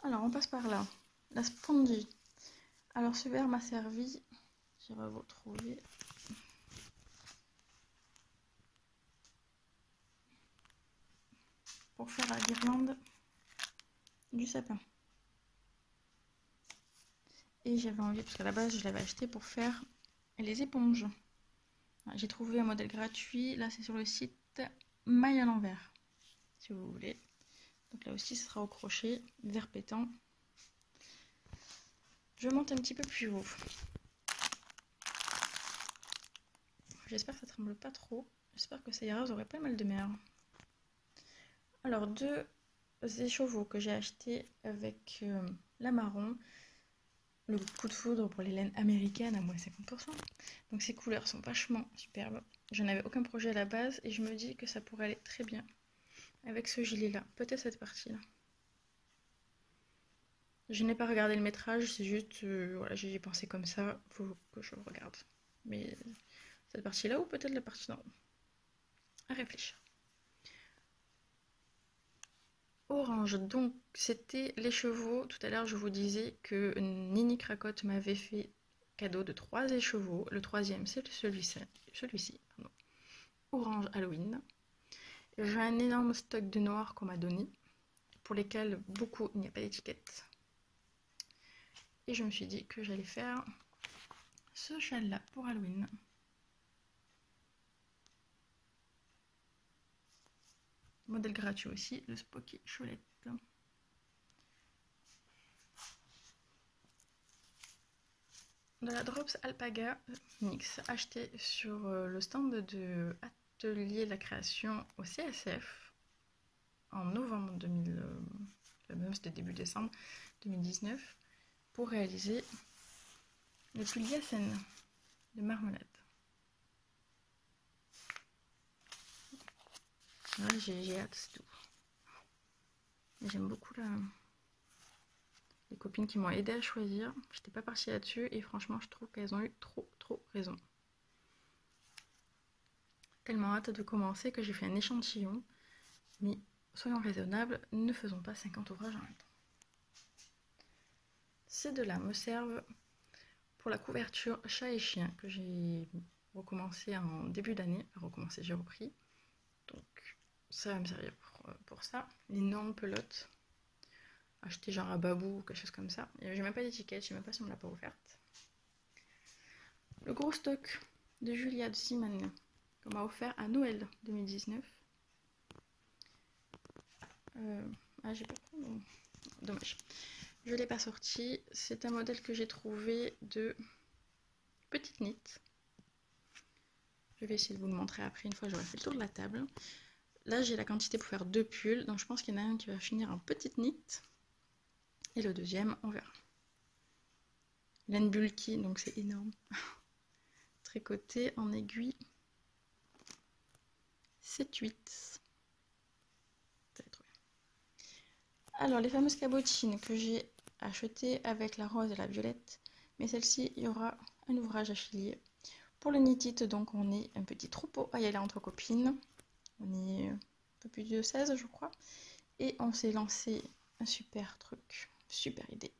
Alors on passe par là. La Spongy. Alors ce verre m'a servi. Je vais vous retrouver. Pour faire la guirlande du sapin. Et j'avais envie, parce qu'à la base je l'avais acheté pour faire les éponges. J'ai trouvé un modèle gratuit. Là c'est sur le site Maille à l'envers, si vous voulez. Donc là aussi ce sera au crochet, vert pétant. Je monte un petit peu plus haut. J'espère que ça tremble pas trop. J'espère que ça ira, vous aurez pas mal de mer. Alors deux écheveaux que j'ai achetés avec la marron. Le coup de foudre pour les laines américaines à moins 50%. Donc ces couleurs sont vachement superbes. Je n'avais aucun projet à la base et je me dis que ça pourrait aller très bien avec ce gilet là. Peut-être cette partie là. Je n'ai pas regardé le métrage, c'est juste, voilà, j'y ai pensé comme ça, faut que je regarde. Mais cette partie là ou peut-être la partie d'en haut. À réfléchir. Orange, donc c'était les chevaux. Tout à l'heure je vous disais que Nini Cracotte m'avait fait cadeau de 3 écheveaux. Le troisième c'est celui-ci, orange Halloween. J'ai un énorme stock de noir qu'on m'a donné, pour lesquels beaucoup il n'y a pas d'étiquette. Et je me suis dit que j'allais faire ce châle là pour Halloween. Modèle gratuit aussi, le Spocky Cholette. De la Drops Alpaga Mix, acheté sur le stand de Atelier la Création au CSF en novembre 2000, même c'était début décembre 2019, pour réaliser le pull Yassen de marmelade. Ouais, j'ai hâte, c'est tout. J'aime beaucoup les copines qui m'ont aidé à choisir. J'étais pas partie là-dessus et franchement, je trouve qu'elles ont eu trop raison. Tellement hâte de commencer que j'ai fait un échantillon. Mais soyons raisonnables, ne faisons pas 50 ouvrages en même temps. Ces deux-là me servent pour la couverture chat et chien que j'ai recommencé en début d'année. J'ai repris. Donc ça va me servir pour ça. L'énorme pelote. Acheté genre à Babou ou quelque chose comme ça. J'ai même pas d'étiquette, je sais même pas si on me l'a pas offerte. Le gros stock de Julia de Simone qu'on m'a offert à Noël 2019. J'ai pas pris, bon. Dommage. Je l'ai pas sorti. C'est un modèle que j'ai trouvé de petite knit. Je vais essayer de vous le montrer après une fois j'aurai fait le tour de la table. Là j'ai la quantité pour faire 2 pulls, donc je pense qu'il y en a un qui va finir en petite knit. Et le deuxième, on verra. Laine bulky, donc c'est énorme. Tricoté en aiguille 7-8. Alors les fameuses cabotines que j'ai achetées avec la rose et la violette, mais celle-ci il y aura un ouvrage à affilié. Pour le knit-it, donc on est un petit troupeau à y aller entre copines. On est un peu plus de 16 je crois. Et on s'est lancé un super truc, super idée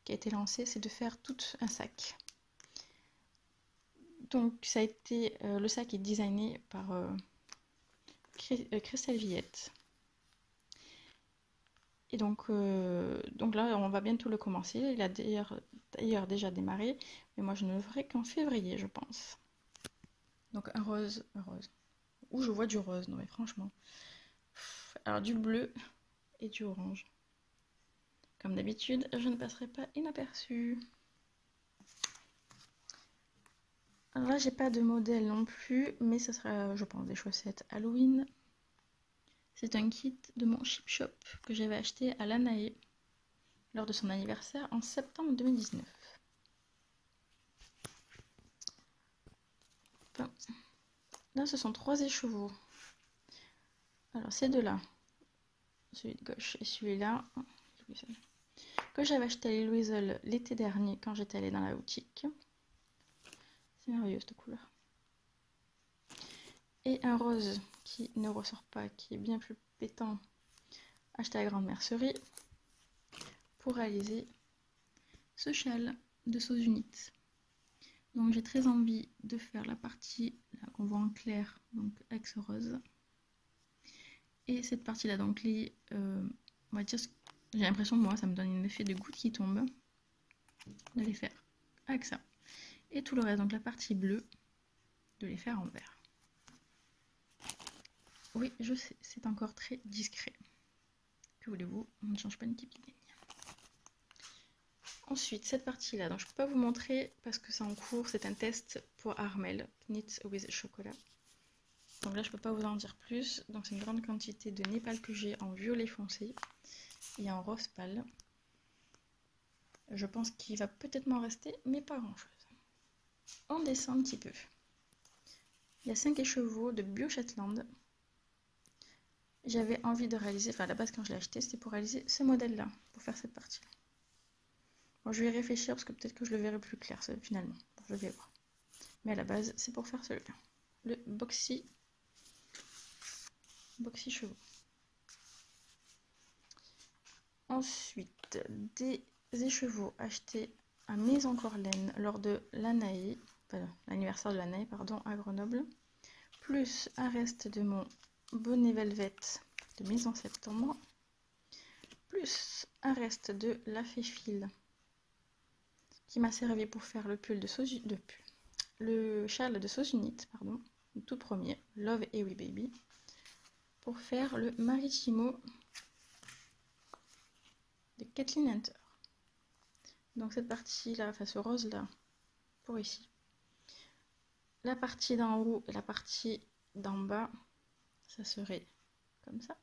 qui a été lancée, c'est de faire tout un sac. Donc ça a été, le sac est designé par Christelle Villette. Et donc là, on va bientôt le commencer. Il a d'ailleurs déjà démarré, mais moi je ne le ferai qu'en février, je pense. Donc un rose. Où je vois du rose, non mais franchement. Alors du bleu et du orange. Comme d'habitude, je ne passerai pas inaperçu. Alors là, j'ai pas de modèle non plus, mais ce sera, je pense, des chaussettes Halloween. C'est un kit de mon Chip Shop que j'avais acheté à Lanae lors de son anniversaire en septembre 2019. Là, ce sont 3 écheveaux. Alors, ces deux-là, celui de gauche et celui-là, que j'avais acheté à Lille Weasel l'été dernier quand j'étais allée dans la boutique. C'est merveilleux cette couleur. Et un rose qui ne ressort pas, qui est bien plus pétant, acheté à la Grande Mercerie pour réaliser ce châle de Sauce Unite. Donc j'ai très envie de faire la partie là qu'on voit en clair, donc avec ce rose. Et cette partie là, donc les, on va dire, j'ai l'impression, moi, ça me donne un effet de goutte qui tombe, de les faire avec ça. Et tout le reste, donc la partie bleue, de les faire en vert. Oui, je sais, c'est encore très discret. Que voulez-vous, on ne change pas une équipe qui gagne. Ensuite, cette partie-là, donc je ne peux pas vous montrer parce que c'est en cours, c'est un test pour Armel, Knit with Chocolat. Donc là, je ne peux pas vous en dire plus. Donc c'est une grande quantité de népal que j'ai en violet foncé et en rose pâle. Je pense qu'il va peut-être m'en rester, mais pas grand-chose. On descend un petit peu. Il y a 5 écheveaux de Bio Shetland. J'avais envie de réaliser, enfin à la base quand je l'ai acheté, c'était pour réaliser ce modèle-là, pour faire cette partie-là. Bon, je vais y réfléchir parce que peut-être que je le verrai plus clair finalement. Bon, je vais voir. Mais à la base, c'est pour faire celui-là. Le Boxy chevaux. Ensuite, des écheveaux achetés à Maison Corlaine lors de l'Anaï, l'anniversaire de l'Anaï, pardon, à Grenoble. Plus un reste de mon bonnet velvet de Maison Septembre. Plus un reste de la Féfile qui m'a servi pour faire le pull de Sauce, le châle de Sauce Unite, pardon, le tout premier, Love et Oui Baby, pour faire le Maritimo de Kathleen Hunter. Donc cette partie là, enfin ce rose là, pour ici. La partie d'en haut et la partie d'en bas, ça serait comme ça.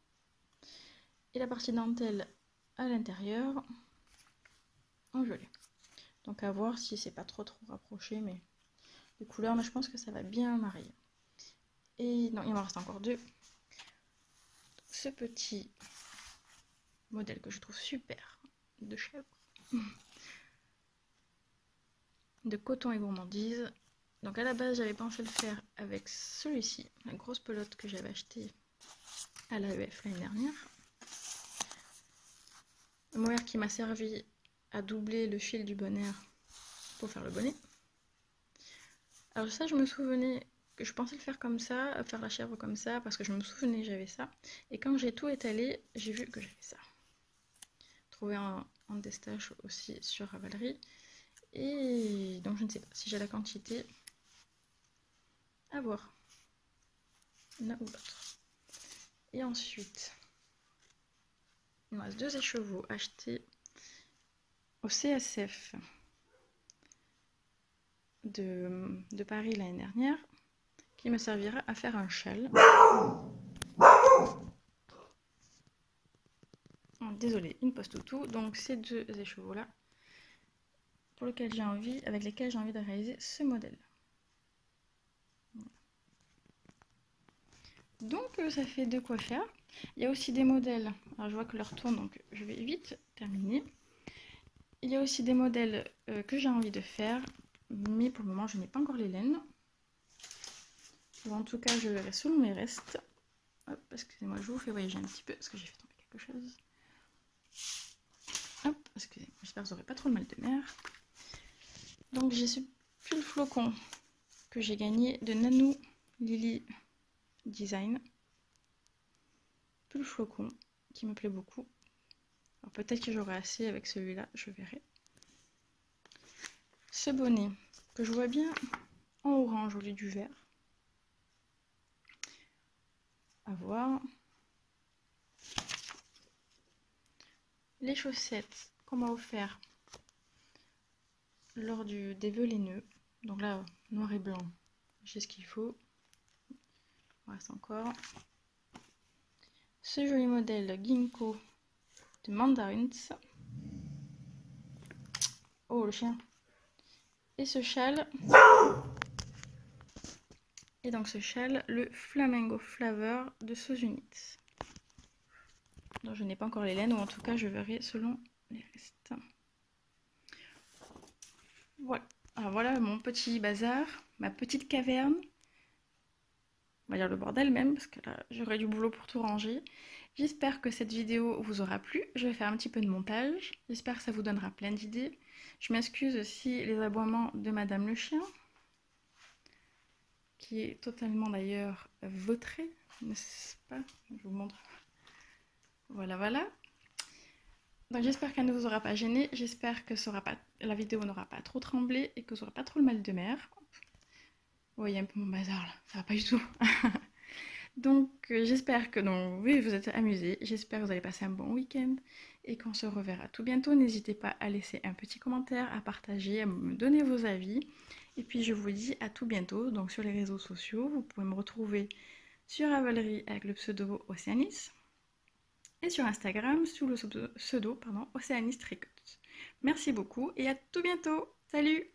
Et la partie dentelle à l'intérieur, en violet. Donc à voir si c'est pas trop rapproché, mais les couleurs, mais je pense que ça va bien marier. Et non, il m'en reste encore 2. Ce petit modèle que je trouve super de chèvre, de coton et gourmandise. Donc à la base, j'avais pensé le faire avec celui-ci, la grosse pelote que j'avais achetée à l'AEF l'année dernière. Un mohair qui m'a servi à doubler le fil du bonnet pour faire le bonnet. Alors ça, je me souvenais que je pensais le faire comme ça, faire la chèvre comme ça, parce que je me souvenais que j'avais ça. Et quand j'ai tout étalé, j'ai vu que j'avais ça. Trouvé en destache aussi sur Ravelry. Et donc je ne sais pas si j'ai la quantité. À voir. L'un ou l'autre. Et ensuite, il me reste 2 écheveaux achetés au CSF de Paris l'année dernière, qui me servira à faire un châle. Oh, désolée, une poste tout. Donc ces 2 écheveaux là, pour lequel j'ai envie, avec lesquels j'ai envie de réaliser ce modèle. Donc ça fait de quoi faire. Il y a aussi des modèles, alors je vois que l'heure tourne, donc je vais vite terminer. Il y a aussi des modèles que j'ai envie de faire, mais pour le moment je n'ai pas encore les laines. Ou en tout cas je verrai selon mes restes. Hop, excusez-moi, je vous fais voyager un petit peu parce que j'ai fait tomber quelque chose. Hop, excusez-moi, j'espère que vous n'aurez pas trop le mal de mer. Donc j'ai ce pull flocon que j'ai gagné de Nanou Lily Design. Pull flocon qui me plaît beaucoup. Alors peut-être que j'aurai assez avec celui-là, je verrai. Ce bonnet que je vois bien en orange au lieu du vert. À voir. Les chaussettes qu'on m'a offert lors des vœux laineux. Donc là, noir et blanc, j'ai ce qu'il faut. Il reste encore. ce joli modèle Ginkgo de Mandarins. Oh le chien. Et ce châle. Et donc ce châle, le Flamingo Flavor de Sozunitz. Donc je n'ai pas encore les laines, ou en tout cas je verrai selon les restes. Voilà. Alors voilà mon petit bazar, ma petite caverne. On va dire le bordel même, parce que là j'aurai du boulot pour tout ranger. J'espère que cette vidéo vous aura plu. Je vais faire un petit peu de montage. J'espère que ça vous donnera plein d'idées. Je m'excuse si les aboiements de Madame le Chien, qui est totalement d'ailleurs vautré, n'est-ce pas? Je vous montre. Voilà, voilà. Donc j'espère qu'elle ne vous aura pas gêné. J'espère que la vidéo n'aura pas trop tremblé et que vous n'aurez pas trop le mal de mer. Vous voyez un peu mon bazar là, ça va pas du tout. Donc j'espère que oui, vous êtes amusés, j'espère que vous allez passer un bon week-end et qu'on se reverra tout bientôt. N'hésitez pas à laisser un petit commentaire, à partager, à me donner vos avis. Et puis je vous dis à tout bientôt. Donc sur les réseaux sociaux, vous pouvez me retrouver sur Ravelry avec le pseudo Océanis et sur Instagram sous le pseudo Océanis Records. Merci beaucoup et à tout bientôt. Salut!